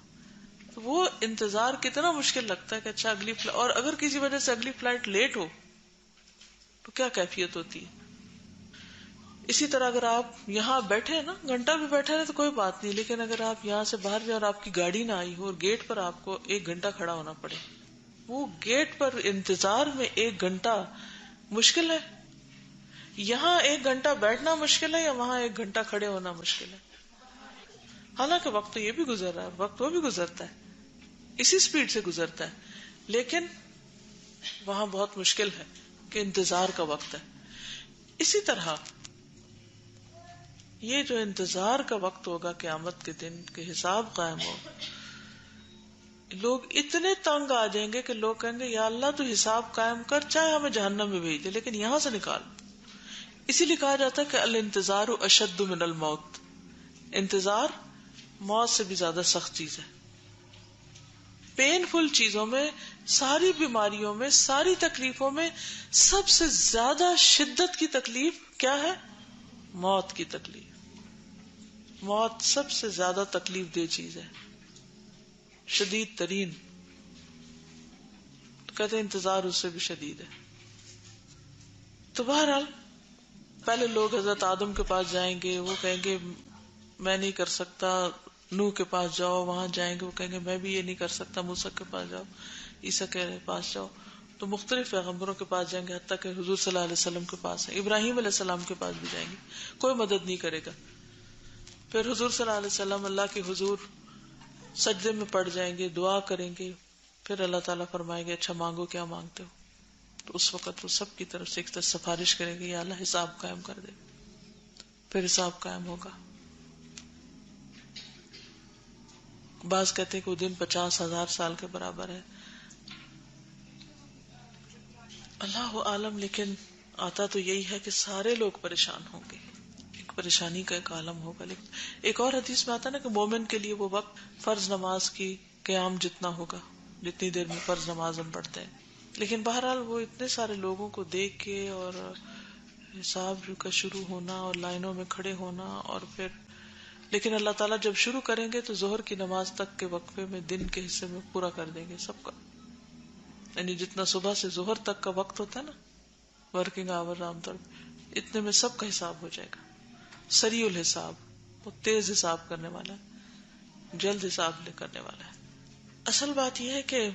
تو وہ انتظار کتنا مشکل لگتا ہے کہ اچھا اگلی اور اگر کسی وجہ سے اگلی فلائٹ لیٹ ہو تو کیا کیفیت ہوتی ہے. اسی طرح اگر آپ یہاں بیٹھے نا, گھنٹہ بھی بیٹھے رہے تو کوئی بات نہیں, لیکن اگر آپ یہاں سے باہر جائیں اور آپ کی گاڑی نہ آئی ہو اور گیٹ پر آپ کو 1 گھنٹہ کھڑا ہونا پڑے, وہ گیٹ پر انتظار میں 1 گھنٹہ مشکل ہے. یہاں 1 گھنٹہ بیٹھنا مشکل ہے یا وہاں 1 گھنٹہ کھڑے ہونا مشکل ہے؟ حالانکہ وقت تو یہ بھی گزر رہا ہے, وقت وہ بھی گزرتا ہے, اسی سپیڈ سے گزرتا ہے, لیکن وہاں بہت مشکل ہے کہ انتظار کا وقت ہے. اسی طرح یہ جو انتظار کا وقت ہوگا قیامت کے دن کے حساب قائم ہو, لوگ اتنے تنگ آ جائیں گے کہ لوگ کہیں گے یا اللہ تو حساب قائم کر, چاہے ہمیں جہنم میں بھیج دے لیکن یہاں سے نکال. اسی لیے کہا جاتا ہے کہ الانتظار اشد من الموت, انتظار موت سے بھی زیادہ سخت چیز ہے. پین فل چیزوں میں, ساری بیماریوں میں, ساری تکلیفوں میں سب سے زیادہ شدت کی تکلیف کیا ہے؟ موت کی تکلیف. موت سب سے زیادہ تکلیف دہ چیز ہے, شدید ترین. کہتے ہیں انتظار اس سے بھی شدید ہے. تو بہرحال پہلے لوگ حضرت آدم کے پاس جائیں گے، وہ کہیں گے میں نہیں کر سکتا، نوح کے پاس جاؤ، وہاں جائیں گے وہ کہیں گے میں بھی یہ نہیں کر سکتا، موسیٰ کے پاس جاؤ، عیسیٰ کے پاس جاؤ، تو مختلف پیغمبروں کے پاس جائیں گے، حتیٰ کہ حضور صلی اللہ علیہ وسلم کے پاس ہے، ابراہیم علیہ السلام کے پاس بھی جائیں گے، کوئی مدد نہیں کرے گا. پھر حضور صلی اللہ علیہ وسلم اللہ کے حضور سجدے میں پڑ جائیں گے، دعا کریں گے، پھر اللہ تعالیٰ فرمائے گے اچھا مانگو کیا مانگتے ہو. تو اس وقت وہ سب کی طرف سے ایک طرف سفارش کریں گے یا اللہ حساب قائم کر دے، پھر حساب قائم ہوگا. بعض کہتے ہیں کہ وہ دن 50,000 سال کے برابر ہے، اللہ عالم، لیکن آتا تو یہی ہے کہ سارے لوگ پریشان ہوں گے، ایک پریشانی کا ایک عالم ہوگا. لیکن ایک اور حدیث میں آتا ہے نا کہ مومن کے لیے وہ وقت فرض نماز کی قیام جتنا ہوگا، جتنی دیر میں فرض نماز ہم پڑھتے ہیں. لیکن بہرحال وہ اتنے سارے لوگوں کو دیکھ کے اور حساب کا شروع ہونا اور لائنوں میں کھڑے ہونا، اور پھر لیکن اللہ تعالیٰ جب شروع کریں گے تو ظہر کی نماز تک کے وقفے میں دن کے حصے میں پورا کر دیں گے سب کا، یعنی جتنا صبح سے ظہر تک کا وقت ہوتا ہے نا ورکنگ آور عام طور پہ، اتنے میں سب کا حساب ہو جائے گا. سریع الحساب، وہ تیز حساب کرنے والا ہے، جلد حساب کرنے والا ہے. اصل بات یہ ہے کہ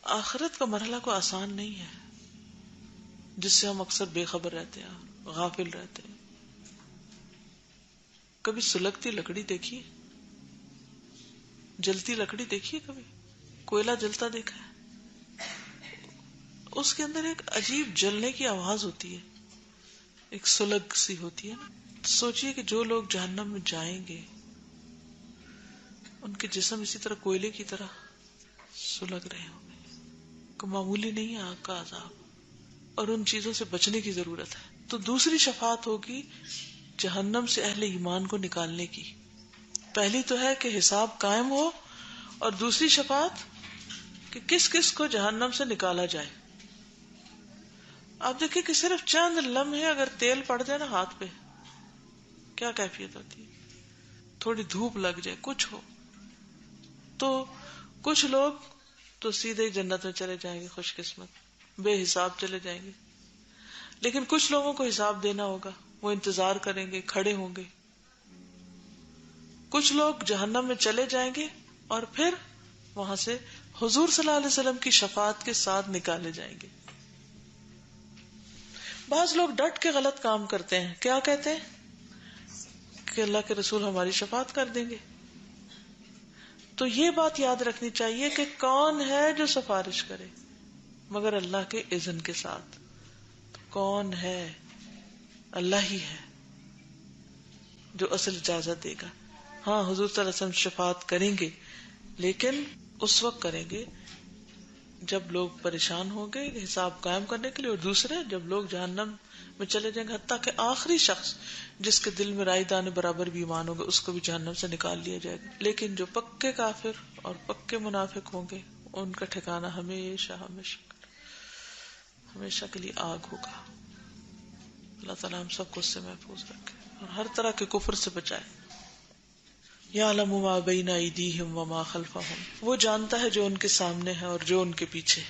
آخرت کا مرحلہ کوئی آسان نہیں ہے، جس سے ہم اکثر بے خبر رہتے ہیں، غافل رہتے ہیں. کبھی سلگتی لکڑی دیکھی، جلتی لکڑی دیکھی، کبھی کوئلہ جلتا دیکھا ہے؟ اس کے اندر ایک عجیب جلنے کی آواز ہوتی ہے، ایک سلگ سی ہوتی ہے نا. سوچئے کہ جو لوگ جہنم میں جائیں گے ان کے جسم اسی طرح کوئلے کی طرح سلگ رہے ہوں گے، کوئی معمولی نہیں ہے آگ کا عذاب، اور ان چیزوں سے بچنے کی ضرورت ہے. تو دوسری شفاعت ہوگی جہنم سے اہل ایمان کو نکالنے کی. پہلی تو ہے کہ حساب قائم ہو، اور دوسری شفاعت کہ کس کس کو جہنم سے نکالا جائے. آپ دیکھیں کہ صرف چند لمحے اگر تیل پڑ جائے نا ہاتھ پہ کیا کیفیت ہوتی ہے، تھوڑی دھوپ لگ جائے کچھ ہو تو کچھ لوگ تو سیدھے ہی جنت میں چلے جائیں گے، خوش قسمت، بے حساب چلے جائیں گے. لیکن کچھ لوگوں کو حساب دینا ہوگا، وہ انتظار کریں گے، کھڑے ہوں گے. کچھ لوگ جہنم میں چلے جائیں گے اور پھر وہاں سے حضور صلی اللہ علیہ وسلم کی شفاعت کے ساتھ نکالے جائیں گے. بعض لوگ ڈٹ کے غلط کام کرتے ہیں، کیا کہتے ہیں کہ اللہ کے رسول ہماری شفاعت کر دیں گے. تو یہ بات یاد رکھنی چاہیے کہ کون ہے جو سفارش کرے مگر اللہ کے اذن کے ساتھ. کون ہے؟ اللہ ہی ہے جو اصل اجازت دے گا. ہاں حضور صلی اللہ علیہ وسلم شفاعت کریں گے، لیکن اس وقت کریں گے جب لوگ پریشان ہوں گے حساب قائم کرنے کے لیے، اور دوسرے جب لوگ جہنم میں چلے جائیں گے، حتیٰ کہ آخری شخص جس کے دل میں رائی دانے برابر بھی ایمان ہوگا اس کو بھی جہنم سے نکال لیا جائے گا. لیکن جو پکے کافر اور پکے منافق ہوں گے ان کا ٹھکانہ ہمیشہ ہمیشہ ہمیشہ کے لیے آگ ہوگا. اللہ تعالیٰ ہم سب کو اس سے محفوظ رکھے اور ہر طرح کے کفر سے بچائے. یعلم ما بین ایدیہم وما خلفہم، وہ جانتا ہے جو ان کے سامنے ہے اور جو ان کے پیچھے.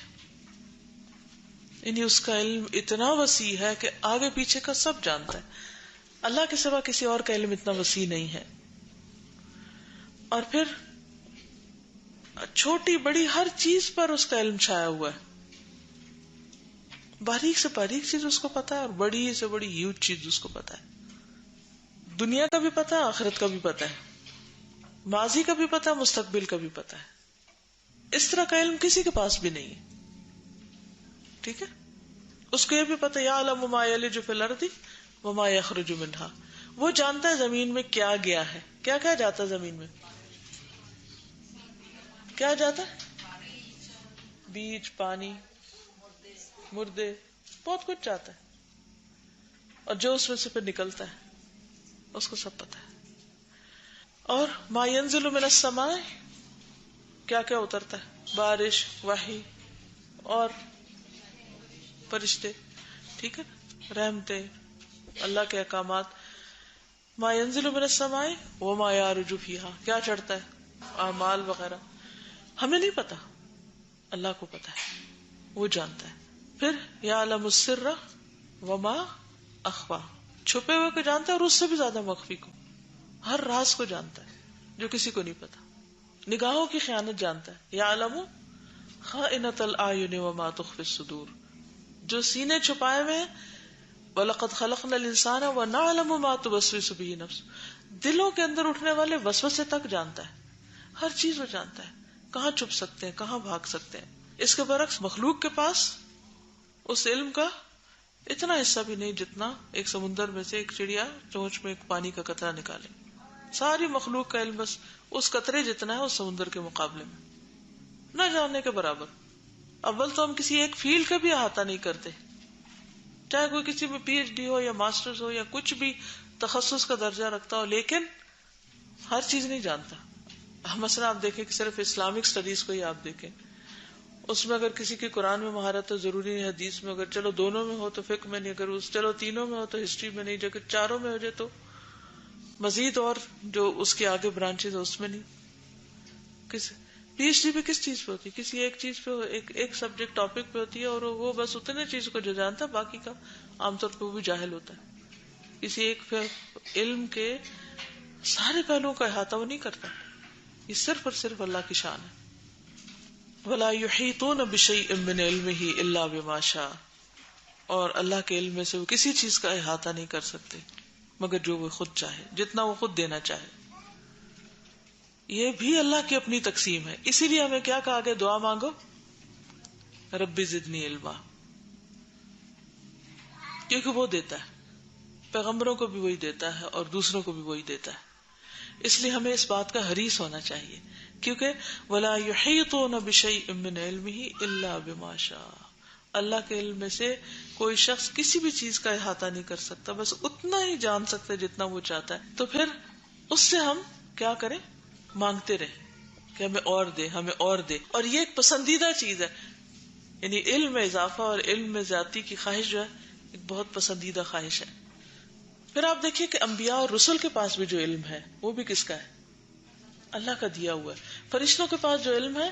یعنی اس کا علم اتنا وسیع ہے کہ آگے پیچھے کا سب جانتا ہے. اللہ کے سوا کسی اور کا علم اتنا وسیع نہیں ہے. اور پھر چھوٹی بڑی ہر چیز پر اس کا علم چھایا ہوا ہے، باریک سے باریک چیز اس کو پتا ہے اور بڑی سے بڑی ہیوج چیز اس کو پتا ہے. دنیا کا بھی پتا ہے، آخرت کا بھی پتا ہے، ماضی کا بھی پتا ہے، مستقبل کا بھی پتا ہے. اس طرح کا علم کسی کے پاس بھی نہیں ہے. ٹھیک ہے، اس کو یہ بھی پتا یعلم ما یلج فی الارض وما یخرج منہا، وہ جانتا ہے زمین میں کیا گیا ہے. کیا کیا جاتا ہے زمین میں؟ کیا جاتا ہے؟ بیج، پانی، مردے، بہت کچھ جاتا ہے. اور جو اس میں سے پھر نکلتا ہے اس کو سب پتا ہے. اور ما ينزل من السماء، کیا کیا اترتا ہے، بارش، وحی اور فرشتے. ٹھیک ہے، رحمتیں، اللہ کے احکامات. ما ينزل من السماء وما يعرج فيها، کیا چڑھتا ہے، اعمال وغیرہ. ہمیں نہیں پتا، اللہ کو پتا ہے، وہ جانتا ہے. پھر یعلم السر وما اخفا، چھپے ہوئے کو جانتا ہے اور اس سے بھی زیادہ مخفی کو، ہر راز کو جانتا ہے جو کسی کو نہیں پتا، نگاہوں کی خیانت جانتا ہے، یعلم خائنۃ الاعین وما تخفی الصدور، جو سینے چھپائے ہوئے ہیں، وَلَقَدْ خَلَقْنَا الْإِنسَانَ وَنَعْلَمُ مَا تُوَسْوِسُ بِهِ نَفْسُهُ، دلوں کے اندر اٹھنے والے وسوسے تک جانتا ہے، ہر چیز وہ جانتا ہے، کہاں چھپ سکتے ہیں، کہاں بھاگ سکتے ہیں۔ اس کے برعکس مخلوق کے پاس اس علم کا اتنا حصہ بھی نہیں جتنا ایک سمندر میں سے ایک چڑیا چونچ میں ایک پانی کا قطرہ نکالے، ساری مخلوق کا علم بس اس قطرے جتنا ہے اس سمندر کے مقابلے میں، نہ جاننے کے برابر۔ اول تو ہم کسی ایک فیلڈ کا بھی احاطہ نہیں کرتے، چاہے کوئی کسی میں پی ایچ ڈی ہو یا ماسٹرز ہو یا کچھ بھی تخصص کا درجہ رکھتا ہو، لیکن ہر چیز نہیں جانتا۔ مثلا آپ دیکھیں کہ صرف اسلامک سٹڈیز کو ہی آپ دیکھیں، اس میں اگر کسی کی قرآن میں مہارت تو ضروری نہیں، حدیث میں اگر چلو دونوں میں ہو تو فقہ میں نہیں، اگر اس چلو تینوں میں ہو تو ہسٹری میں نہیں، اگر چاروں میں ہو جائے تو مزید اور جو اس کے آگے برانچز ہے اس میں نہیں۔ کس پی ایچ ڈی پہ کس چیز پہ ہوتی ہے؟ کسی ایک چیز پہ، ایک سبجیکٹ ٹاپک پہ ہوتی ہے، اور وہ بس اتنے چیز کو جو جانتا ہے، باقی کا عام طور پہ وہ بھی جاہل ہوتا ہے۔ کسی ایک علم کے سارے پہلوؤں کا احاطہ وہ نہیں کرتا، یہ صرف اور صرف اللہ کی شان ہے۔ وَلَا يُحِيطُونَ بِشَيْءٍ مِّنْ عِلْمِهِ إِلَّا بِمَا شَاءَ، اور اللہ کے علم میں سے وہ کسی چیز کا احاطہ نہیں کر سکتے مگر جو وہ خود چاہے، جتنا وہ خود دینا چاہے۔ یہ بھی اللہ کی اپنی تقسیم ہے، اسی لیے ہمیں کیا کہا گیا؟ دعا مانگو ربی زدنی علما، کیونکہ وہ دیتا ہے، پیغمبروں کو بھی وہی دیتا ہے اور دوسروں کو بھی وہی دیتا ہے۔ اس لیے ہمیں اس بات کا حریص ہونا چاہیے، کیونکہ وَلَا يُحِيطُونَ بِشَيْءٍ مِّنْ عِلْمِهِ إِلَّا بِمَا شَاءَ، اللہ کے علم میں سے کوئی شخص کسی بھی چیز کا احاطہ نہیں کر سکتا، بس اتنا ہی جان سکتا ہے جتنا وہ چاہتا ہے۔ تو پھر اس سے ہم کیا کریں؟ مانگتے رہیں کہ ہمیں اور دے، ہمیں اور دے۔ اور یہ ایک پسندیدہ چیز ہے، یعنی علم میں اضافہ اور علم میں زیادتی کی خواہش جو ہے ایک بہت پسندیدہ خواہش ہے۔ پھر آپ دیکھیے کہ انبیاء اور رسل کے پاس بھی جو علم ہے وہ بھی کس کا ہے؟ اللہ کا دیا ہوا ہے۔ فرشتوں کے پاس جو علم ہے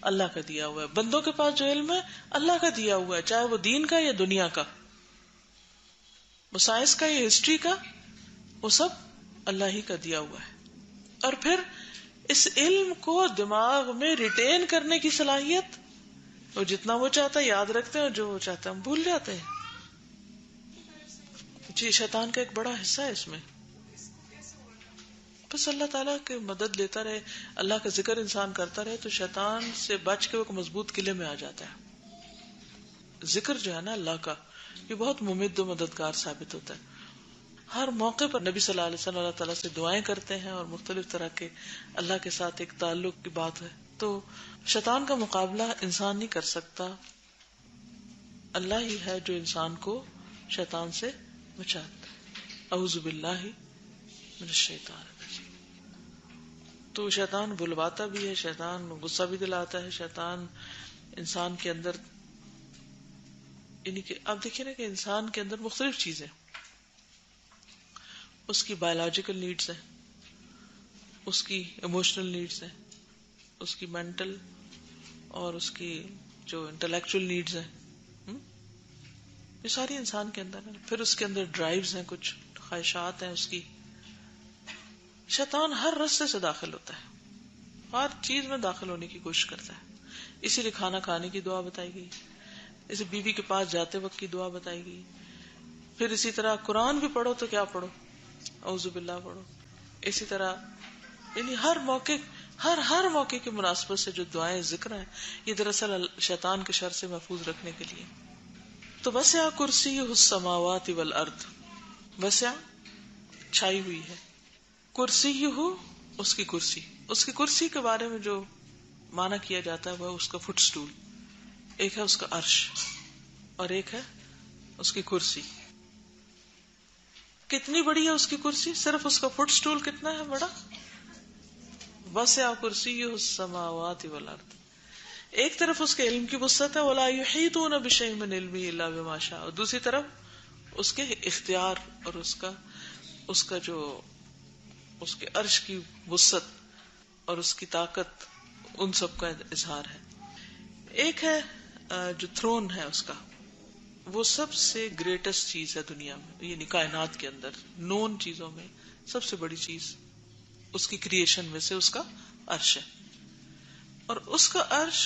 اللہ کا دیا ہوا ہے، بندوں کے پاس جو علم ہے اللہ کا دیا ہوا ہے، چاہے وہ دین کا یا دنیا کا، وہ سائنس کا یا ہسٹری کا، وہ سب اللہ ہی کا دیا ہوا ہے۔ اور پھر اس علم کو دماغ میں ریٹین کرنے کی صلاحیت، وہ جتنا وہ چاہتا ہے یاد رکھتے ہیں اور جو وہ چاہتا ہے ہم بھول جاتے ہیں۔ جی، شیطان کا ایک بڑا حصہ ہے اس میں۔ بس اللہ تعالیٰ کی مدد لیتا رہے، اللہ کا ذکر انسان کرتا رہے تو شیطان سے بچ کے وہ مضبوط قلعے میں آ جاتا ہے۔ ذکر جو ہے نا اللہ کا، یہ بہت ممد و مددگار ثابت ہوتا ہے۔ ہر موقع پر نبی صلی اللہ علیہ وسلم اللہ تعالیٰ سے دعائیں کرتے ہیں اور مختلف طرح کے اللہ کے ساتھ ایک تعلق کی بات ہے، تو شیطان کا مقابلہ انسان نہیں کر سکتا، اللہ ہی ہے جو انسان کو شیطان سے بچاتا ہے۔ اعوذ باللہ من الشیطان الرجیم۔ تو شیطان بلواتا بھی ہے، شیطان غصہ بھی دلاتا ہے، شیطان انسان کے اندر، یعنی کہ آپ دیکھیں نا کہ انسان کے اندر مختلف چیزیں، اس کی بایولوجیکل نیڈز ہیں، اس کی ایموشنل نیڈز ہیں، اس کی مینٹل اور اس کی جو انٹلیکچوئل نیڈز ہیں، یہ ساری انسان کے اندر ہے۔ پھر اس کے اندر ڈرائیوز ہیں، کچھ خواہشات ہیں اس کی۔ شیطان ہر رستے سے داخل ہوتا ہے، ہر چیز میں داخل ہونے کی کوشش کرتا ہے۔ اسی لیے کھانا کھانے کی دعا بتائی گئی، اسے بیوی کے پاس جاتے وقت کی دعا بتائی گئی۔ پھر اسی طرح قرآن بھی پڑھو تو کیا پڑھو؟ اعوذ باللہ پڑھو۔ اسی طرح یعنی ہر موقع کی مناسبت سے جو دعائیں ذکر ہیں، یہ دراصل شیطان کے شر سے محفوظ رکھنے کے لیے۔ تو وسع کرسیہ السماوات والارض، وسع چھائی ہوئی ہے، کرسیہ اس کی کرسی، اس کی کرسی کے بارے میں جو معنی کیا جاتا ہے وہ اس کا فٹ سٹول، ایک ہے اس کا عرش اور ایک ہے اس کی کرسی۔ کتنی بڑی ہے اس کی کرسی؟ صرف اس کا فٹ سٹول کتنا ہے بڑا؟ وسع کرسیہ السماوات والارض۔ ایک طرف اس کے علم کی وسعت ہے، وَلَا يُحِيطُونَ بِشَيْءٍ مِّنْ عِلْمِهِ إِلَّا بِمَا شَاءَ، اور دوسری طرف اس کے اختیار اور اس کا جو اس کے عرش کی وسعت اور اس کی طاقت، ان سب کا اظہار ہے۔ ایک ہے جو تھرون ہے اس کا، وہ سب سے گریٹسٹ چیز ہے دنیا میں، یعنی کائنات کے اندر نون چیزوں میں سب سے بڑی چیز اس کی کریشن میں سے اس کا عرش ہے. اور اس کا عرش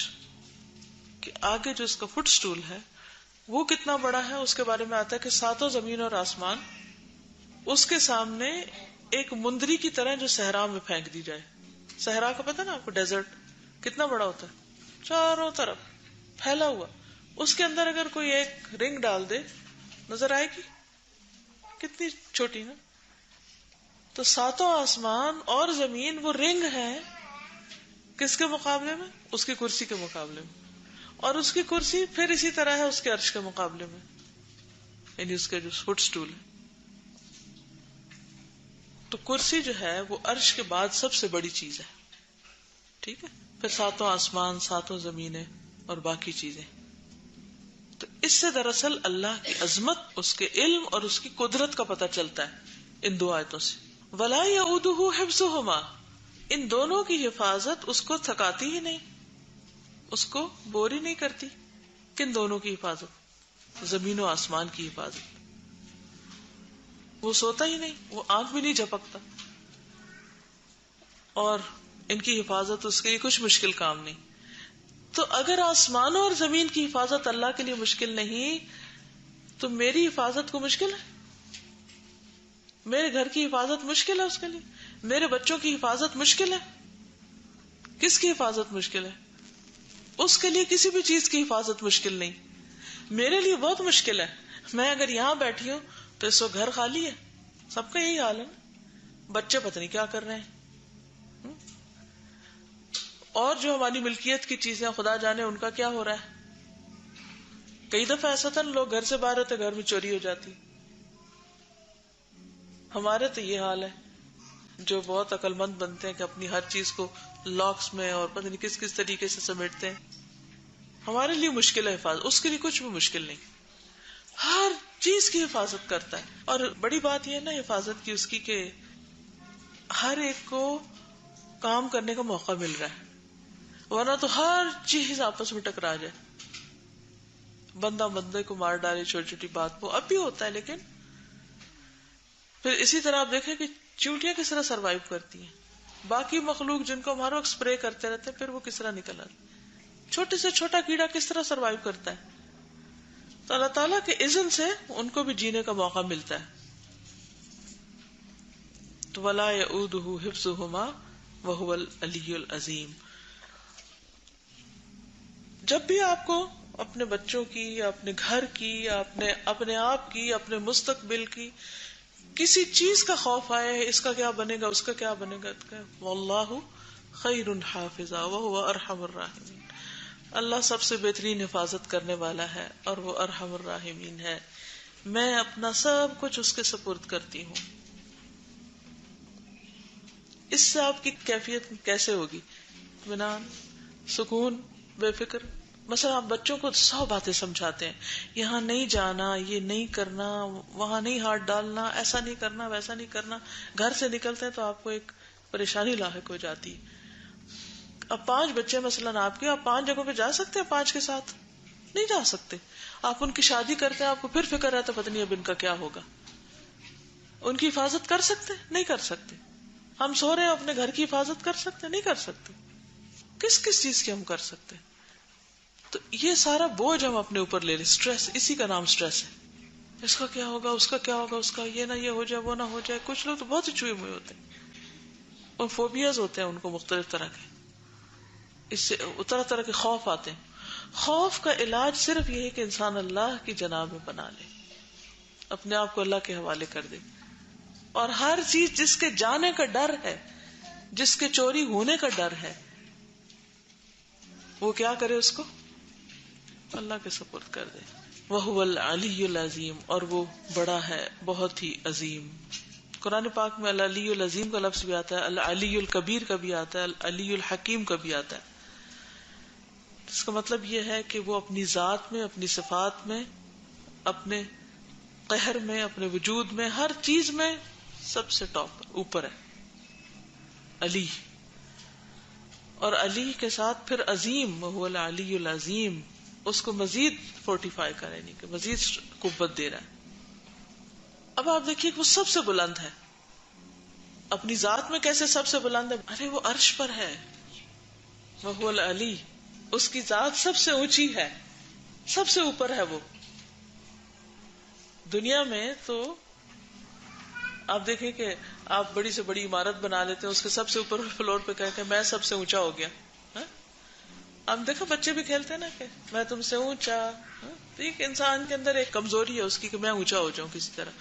کے آگے جو اس کا فٹ سٹول ہے وہ کتنا بڑا ہے، اس کے بارے میں آتا ہے کہ ساتوں زمین اور آسمان اس کے سامنے ایک مندری کی طرح جو صحرا میں پھینک دی جائے. صحرا کا پتہ نا آپ کو، ڈیزرٹ کتنا بڑا ہوتا ہے، چاروں طرف پھیلا ہوا، اس کے اندر اگر کوئی ایک رنگ ڈال دے نظر آئے گی، کتنی چھوٹی نا. تو ساتوں آسمان اور زمین وہ رنگ ہے کس کے مقابلے میں؟ اس کی کرسی کے مقابلے میں. اور اس کی کرسی پھر اسی طرح ہے اس کے عرش کے مقابلے میں، یعنی اس کے جو فٹ سٹول ہے. تو کرسی جو ہے وہ عرش کے بعد سب سے بڑی چیز ہے. ٹھیک ہے، پھر ساتوں آسمان، ساتوں زمینیں اور باقی چیزیں. تو اس سے دراصل اللہ کی عظمت، اس کے علم اور اس کی قدرت کا پتہ چلتا ہے ان دو آیتوں سے. وَلَا يَئُودُهُ حِفْظُهُمَا، ان دونوں کی حفاظت اس کو تھکاتی ہی نہیں، اس کو بور ہی نہیں کرتی. کن دونوں کی حفاظت؟ زمین و آسمان کی حفاظت. وہ سوتا ہی نہیں، وہ آنکھ بھی نہیں جھپکتا، اور ان کی حفاظت اس کے لیے کچھ مشکل کام نہیں. تو اگر آسمانوں اور زمین کی حفاظت اللہ کے لیے مشکل نہیں تو میری حفاظت کو مشکل ہے؟ میرے گھر کی حفاظت مشکل ہے اس کے لیے؟ میرے بچوں کی حفاظت مشکل ہے؟ کس کی حفاظت مشکل ہے؟ اس کے لیے کسی بھی چیز کی حفاظت مشکل نہیں. میرے لیے بہت مشکل ہے. میں اگر یہاں بیٹھی ہوں تو اس وقت گھر خالی ہے، سب کا یہی حال ہے. بچے پتہ نہیں کیا کر رہے ہیں، اور جو ہماری ملکیت کی چیزیں خدا جانے ان کا کیا ہو رہا ہے. کئی دفعہ ایسا تھا لوگ گھر سے باہر ہوتے گھر میں چوری ہو جاتی. ہمارے تو یہ حال ہے، جو بہت عقل مند بنتے ہیں کہ اپنی ہر چیز کو لاکس میں اور پتہ نہیں کس کس طریقے سے سمیٹتے ہیں. ہمارے لیے مشکل ہے حفاظت، اس کے لیے کچھ بھی مشکل نہیں. ہر چیز کی حفاظت کرتا ہے. اور بڑی بات یہ ہے نا حفاظت کی اس کی کہ ہر ایک کو کام کرنے کا موقع مل رہا ہے، ورنہ تو ہر چیز آپس میں ٹکرا جائے، بندہ بندے کو مار ڈالے چھوٹی چھوٹی بات کو. اب بھی ہوتا ہے، لیکن پھر اسی طرح آپ دیکھیں کہ چیونٹیاں کس طرح سروائیو کرتی ہیں. باقی مخلوق جن کو ہم ہر وقت اسپرے کرتے رہتے ہیں پھر وہ کس طرح نکل آتے. چھوٹے سے چھوٹا کیڑا کس طرح سروائیو کرتا ہے. تو اللہ تعالیٰ کے اذن سے ان کو بھی جینے کا موقع ملتا ہے. تو وَلَا يَئُودُهُ حِفْظُهُمَا وَهُوَ الْعَلِيُّ الْعَظِيمُ. جب بھی آپ کو اپنے بچوں کی یا اپنے گھر کی یا اپنے آپ کی، اپنے مستقبل کی کسی چیز کا خوف آئے، اس کا کیا بنے گا، اس کا کیا بنے گا، واللہ خیر حافظا وهو ارحم الراحمین. اللہ سب سے بہترین حفاظت کرنے والا ہے اور وہ ارحم الراحمین ہے. میں اپنا سب کچھ اس کے سپرد کرتی ہوں. اس سے آپ کی کیفیت کیسے ہوگی؟ اطمینان، سکون، بے فکر. مثلا آپ بچوں کو 100 باتیں سمجھاتے ہیں، یہاں نہیں جانا، یہ نہیں کرنا، وہاں نہیں ہاتھ ڈالنا، ایسا نہیں کرنا، ویسا نہیں کرنا. گھر سے نکلتے ہیں تو آپ کو ایک پریشانی لاحق ہو جاتی. اب 5 بچے مثلا آپ کے، آپ 5 جگہوں پہ جا سکتے ہیں 5 کے ساتھ؟ نہیں جا سکتے. آپ ان کی شادی کرتے ہیں، آپ کو پھر فکر رہتا پتہ نہیں اب ان کا کیا ہوگا. ان کی حفاظت کر سکتے؟ نہیں کر سکتے. ہم سو رہے ہیں، اپنے گھر کی حفاظت کر سکتے؟ نہیں کر سکتے. کس کس چیز کی ہم کر سکتے؟ تو یہ سارا بوجھ ہم اپنے اوپر لے لیں. سٹریس، اسی کا نام سٹریس ہے. اس کا کیا ہوگا، اس کا کیا ہوگا، اس کا یہ نہ یہ ہو جائے، وہ نہ ہو جائے. کچھ لوگ تو بہت ہی چوئے ہوئے ہوتے ہیں، اور فوبیاز ہوتے ہیں ان کو مختلف طرح کے، اس سے طرح طرح کے خوف آتے ہیں. خوف کا علاج صرف یہی کہ انسان اللہ کی جناب میں بنا لے، اپنے آپ کو اللہ کے حوالے کر دے. اور ہر چیز جس کے جانے کا ڈر ہے، جس کے چوری ہونے کا ڈر ہے، وہ کیا کرے، اس کو اللہ کے سپرد کر دے. وَهُوَ الْعَلِيُّ الْعَظِيمُ، اور وہ بڑا ہے، بہت ہی عظیم. قرآن پاک میں العلی العظیم کا لفظ بھی آتا ہے، العلی الکبیر کا بھی آتا ہے، العلی الحکیم کا بھی آتا ہے. اس کا مطلب یہ ہے کہ وہ اپنی ذات میں، اپنی صفات میں، اپنے قہر میں، اپنے وجود میں، ہر چیز میں سب سے ٹاپ اوپر ہے. علی، اور علی کے ساتھ پھر عظیم، وَهُوَ الْعَلِيُّ الْعَظِيمُ. اس کو مزید فورٹیفائی کرے، یعنی کہ مزید قوت دے رہا ہے. اب آپ دیکھیے وہ سب سے بلند ہے. اپنی ذات میں کیسے سب سے بلند ہے؟ ارے وہ عرش پر ہے، وہو العلی، اس کی ذات سب سے اونچی ہے، سب سے اوپر ہے وہ. دنیا میں تو آپ دیکھیں کہ آپ بڑی سے بڑی عمارت بنا لیتے ہیں، اس کے سب سے اوپر فلور پہ کہہ کہ میں سب سے اونچا ہو گیا. ہم دیکھو بچے بھی کھیلتے ہیں نا کہ میں تم سے اونچا. تو ایک انسان کے اندر ایک کمزوری ہے اس کی کہ میں اونچا ہو جاؤں کسی طرح.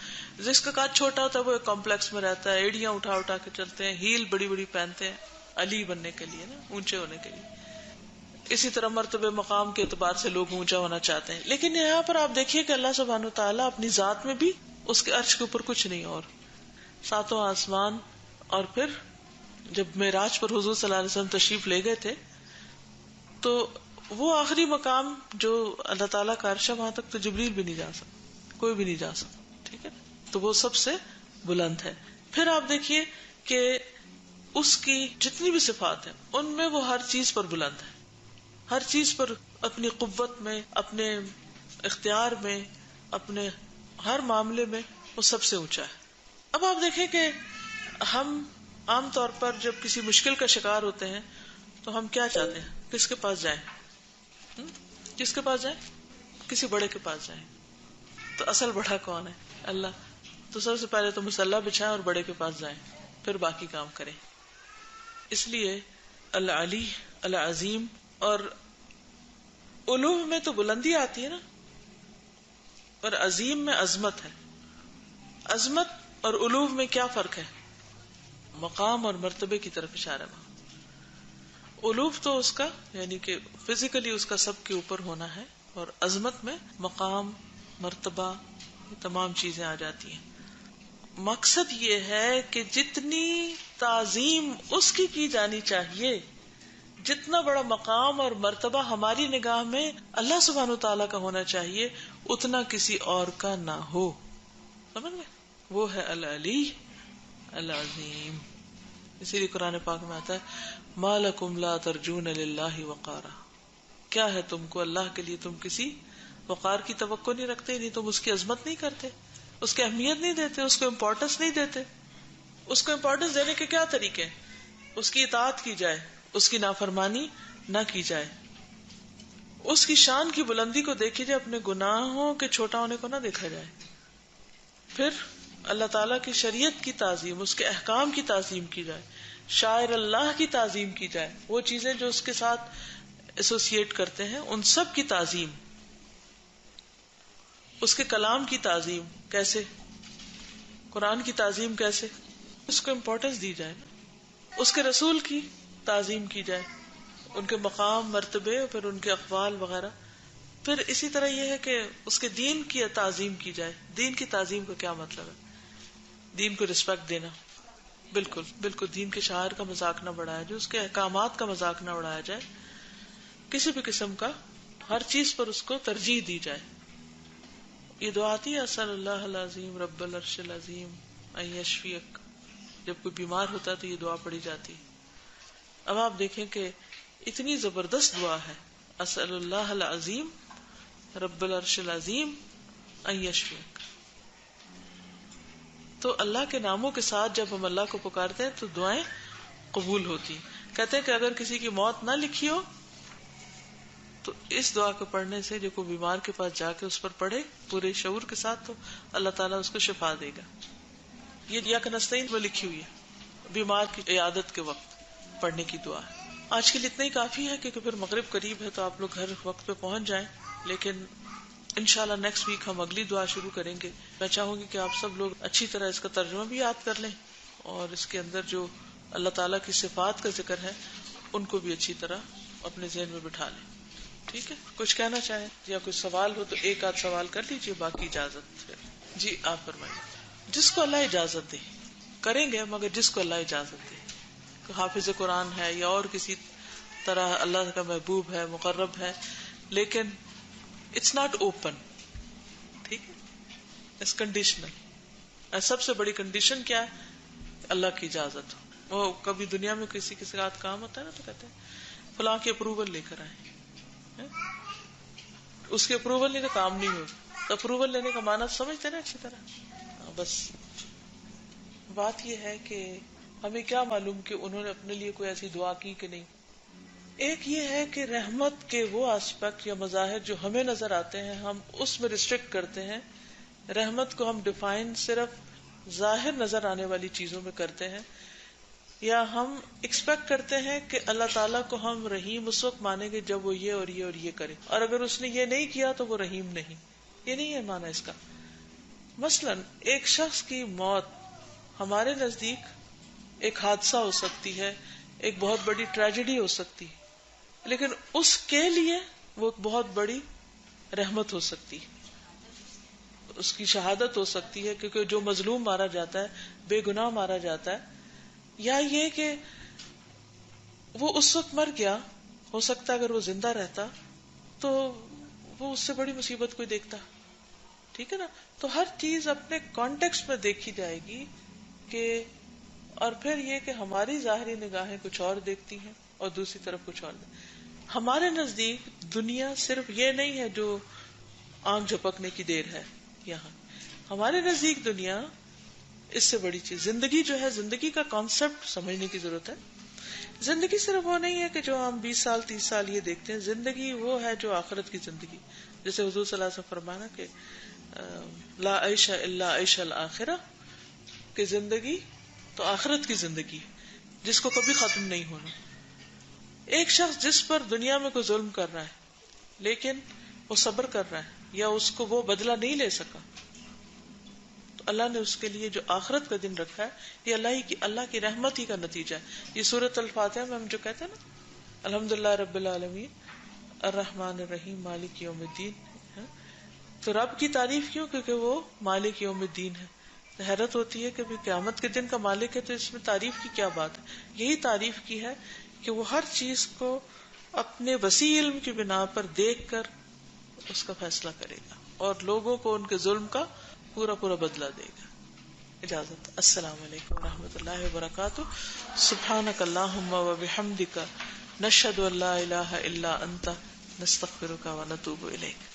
جس کا قد چھوٹا ہوتا ہے وہ ایک کمپلیکس میں رہتا ہے، ایڑیاں اٹھا اٹھا کے چلتے ہیں، ہیل بڑی بڑی پہنتے ہیں علی بننے کے لیے نا، اونچے ہونے کے لیے. اسی طرح مرتبہ مقام کے اعتبار سے لوگ اونچا ہونا چاہتے ہیں. لیکن یہاں پر آپ دیکھیے کہ اللہ سبحانہ وتعالیٰ اپنی ذات میں بھی اس کے عرش کے اوپر کچھ نہیں، اور ساتوں آسمان. اور پھر جب معراج پر حضور صلی اللہ علیہ وسلم تشریف لے گئے تھے تو وہ آخری مقام جو اللہ تعالیٰ کا عرش ہے وہاں تک تو جبریل بھی نہیں جا سکتا، کوئی بھی نہیں جا سکتا. ٹھیک ہے، تو وہ سب سے بلند ہے. پھر آپ دیکھیے کہ اس کی جتنی بھی صفات ہیں ان میں وہ ہر چیز پر بلند ہے، ہر چیز پر، اپنی قوت میں، اپنے اختیار میں، اپنے ہر معاملے میں وہ سب سے اونچا ہے. اب آپ دیکھیں کہ ہم عام طور پر جب کسی مشکل کا شکار ہوتے ہیں تو ہم کیا چاہتے ہیں؟ کس کے پاس جائیں؟ کس کے پاس جائیں؟ کسی بڑے کے پاس جائیں. تو اصل بڑا کون ہے؟ اللہ. تو سب سے پہلے تو مسلح بچھائیں اور بڑے کے پاس جائیں، پھر باقی کام کریں. اس لیے العلی، العظیم، اور علو میں تو بلندی آتی ہے نا، اور عظیم میں عظمت ہے. عظمت اور علو میں کیا فرق ہے؟ مقام اور مرتبے کی طرف اشارہ ہے. علو تو اس کا یعنی کہ فزیکلی اس کا سب کے اوپر ہونا ہے، اور عظمت میں مقام، مرتبہ، یہ تمام چیزیں آ جاتی ہیں. مقصد یہ ہے کہ جتنی تعظیم اس کی جانی چاہیے، جتنا بڑا مقام اور مرتبہ ہماری نگاہ میں اللہ سبحانہ وتعالیٰ کا ہونا چاہیے اتنا کسی اور کا نہ ہو. سمجھ گئے؟ وہ ہے العلی العظیم. اسی لیے قرآن پاک میں آتا ہے ما لکم لا ترجون للہ وقارا. کیا ہے تم کو اللہ کے لیے تم کسی وقار کی توقع نہیں رکھتے، نہیں تم اس کی عظمت نہیں کرتے، اس کی اہمیت نہیں دیتے، اس کو امپورٹنس نہیں دیتے. اس کو امپورٹنس دینے کے کیا طریقے ہیں؟ اس کی اطاعت کی جائے، اس کی نافرمانی نہ کی جائے، اس کی شان کی بلندی کو دیکھی جائے، اپنے گناہوں کے چھوٹا ہونے کو نہ دیکھا جائے. پھر اللہ تعالیٰ کی شریعت کی تعظیم، اس کے احکام کی تعظیم کی جائے، شاعر اللہ کی تعظیم کی جائے، وہ چیزیں جو اس کے ساتھ ایسوسیٹ کرتے ہیں ان سب کی تعظیم. اس کے کلام کی تعظیم کیسے؟ قرآن کی تعظیم کیسے؟ اس کو امپورٹنس دی جائے. اس کے رسول کی تعظیم کی جائے، ان کے مقام، مرتبے، پھر ان کے اقوال وغیرہ. پھر اسی طرح یہ ہے کہ اس کے دین کی تعظیم کی جائے. دین کی تعظیم کا کیا مطلب ہے؟ دین کو رسپیکٹ دینا. بالکل بالکل دین کے شعائر کا مذاق نہ بڑھایا جائے، اس کے احکامات کا مذاق نہ اڑایا جائے، کسی بھی قسم کا، ہر چیز پر اس کو ترجیح دی جائے. یہ دعا آتی ہے اسأل اللہ العظیم رب العرش العظیم ان یشفیک. جب کوئی بیمار ہوتا ہے تو یہ دعا پڑھی جاتی. اب آپ دیکھیں کہ اتنی زبردست دعا ہے، اسأل اللہ العظیم رب العرش العظیم ان یشفیک. تو اللہ کے ناموں کے ساتھ جب ہم اللہ کو پکارتے ہیں تو دعائیں قبول ہوتی. کہتے ہیں کہ اگر کسی کی موت نہ لکھی ہو تو اس دعا کو پڑھنے سے جو کوئی بیمار کے پاس جا کے اس پر پڑھے پورے شعور کے ساتھ تو اللہ تعالیٰ اس کو شفا دے گا. یہ یا کنستین میں لکھی ہوئی ہے، بیمار کی عیادت کے وقت پڑھنے کی دعا ہے. آج کے لیے اتنا ہی کافی ہے کیونکہ پھر مغرب قریب ہے تو آپ لوگ گھر وقت پہ پہنچ جائیں. لیکن انشاءاللہ نیکسٹ ویک ہم اگلی دعا شروع کریں گے. میں چاہوں گی کہ آپ سب لوگ اچھی طرح اس کا ترجمہ بھی یاد کر لیں اور اس کے اندر جو اللہ تعالیٰ کی صفات کا ذکر ہے ان کو بھی اچھی طرح اپنے ذہن میں بٹھا لیں. ٹھیک ہے؟ کچھ کہنا چاہیں یا کوئی سوال ہو تو ایک آدھ سوال کر لیجیے، باقی اجازت ہے. جی آپ فرمائیے. جس کو اللہ اجازت دے کریں گے، مگر جس کو اللہ اجازت دے. حافظ قرآن ہے یا اور کسی طرح اللہ کا محبوب ہے، مقرب ہے، لیکن اٹس ناٹ اوپن. ٹھیک ہے؟ It's conditional. سب سے بڑی کنڈیشن کیا ہے؟ اللہ کی اجازت. وہ کبھی دنیا میں کسی کے ساتھ کام ہوتا ہے نا تو کہتے ہیں فلاں کی اپروول لے کر آئے. اس کے اپروول نہیں تو کام نہیں ہو. اپروول لینے کا معنی سمجھتے نا اچھی طرح. بس بات یہ ہے کہ ہمیں کیا معلوم کہ انہوں نے اپنے لیے کوئی ایسی دعا کی کہ نہیں. ایک یہ ہے کہ رحمت کے وہ آسپیکٹ یا مظاہر جو ہمیں نظر آتے ہیں ہم اس میں ریسٹرکٹ کرتے ہیں. رحمت کو ہم ڈیفائن صرف ظاہر نظر آنے والی چیزوں میں کرتے ہیں, یا ہم ایکسپیکٹ کرتے ہیں کہ اللہ تعالیٰ کو ہم رحیم اس وقت مانیں گے جب وہ یہ اور یہ اور یہ کرے, اور اگر اس نے یہ نہیں کیا تو وہ رحیم نہیں. یہ نہیں ہے معنی اس کا. مثلا ایک شخص کی موت ہمارے نزدیک ایک حادثہ ہو سکتی ہے, ایک بہت بڑی ٹریجڈی ہو سکتی ہے, لیکن اس کے لیے وہ ایک بہت بڑی رحمت ہو سکتی ہے, اس کی شہادت ہو سکتی ہے, کیونکہ جو مظلوم مارا جاتا ہے, بے گناہ مارا جاتا ہے, یا یہ کہ وہ اس وقت مر گیا, ہو سکتا ہے اگر وہ زندہ رہتا تو وہ اس سے بڑی مصیبت کوئی دیکھتا. ٹھیک ہے نا. تو ہر چیز اپنے کانٹیکسٹ میں دیکھی جائے گی کہ, اور پھر یہ کہ ہماری ظاہری نگاہیں کچھ اور دیکھتی ہیں اور دوسری طرف کچھ اور. ہمارے نزدیک دنیا صرف یہ نہیں ہے جو آنکھ جھپکنے کی دیر ہے. یہاں ہمارے نزدیک دنیا اس سے بڑی چیز, زندگی جو ہے, زندگی کا کانسیپٹ سمجھنے کی ضرورت ہے. زندگی صرف وہ نہیں ہے کہ جو ہم 20 سال 30 سال یہ دیکھتے ہیں. زندگی وہ ہے جو آخرت کی زندگی, جیسے حضور صلی اللہ علیہ وسلم فرمانا کہ لا عیش الا عیش الآخرہ, کہ زندگی تو آخرت کی زندگی جس کو کبھی ختم نہیں ہونا. ایک شخص جس پر دنیا میں کوئی ظلم کر رہا ہے لیکن وہ صبر کر رہا ہے, یا اس کو وہ بدلہ نہیں لے سکا, تو اللہ نے اس کے لیے جو آخرت کا دن رکھا ہے یہ اللہ کی رحمت ہی کا نتیجہ ہے. یہ سورۃ الفاتحہ میں ہم جو کہتے ہیں نا, الحمدللہ رب العالمین الرحمن الرحیم مالک یوم الدین, تو رب کی تعریف کیوں؟ کیونکہ وہ مالک یوم الدین ہے. حیرت ہوتی ہے کہ قیامت کے دن کا مالک ہے تو اس میں تعریف کی کیا بات ہے. یہی تعریف کی ہے کہ وہ ہر چیز کو اپنے وسیع علم کی بنا پر دیکھ کر اس کا فیصلہ کرے گا اور لوگوں کو ان کے ظلم کا پورا پورا بدلہ دے گا. اجازت. السلام علیکم ورحمۃ اللہ وبرکاتہ. سبحانک اللہم وبحمدک نشہد ان لا الہ الا انت نستغفرک ونتوب الیک.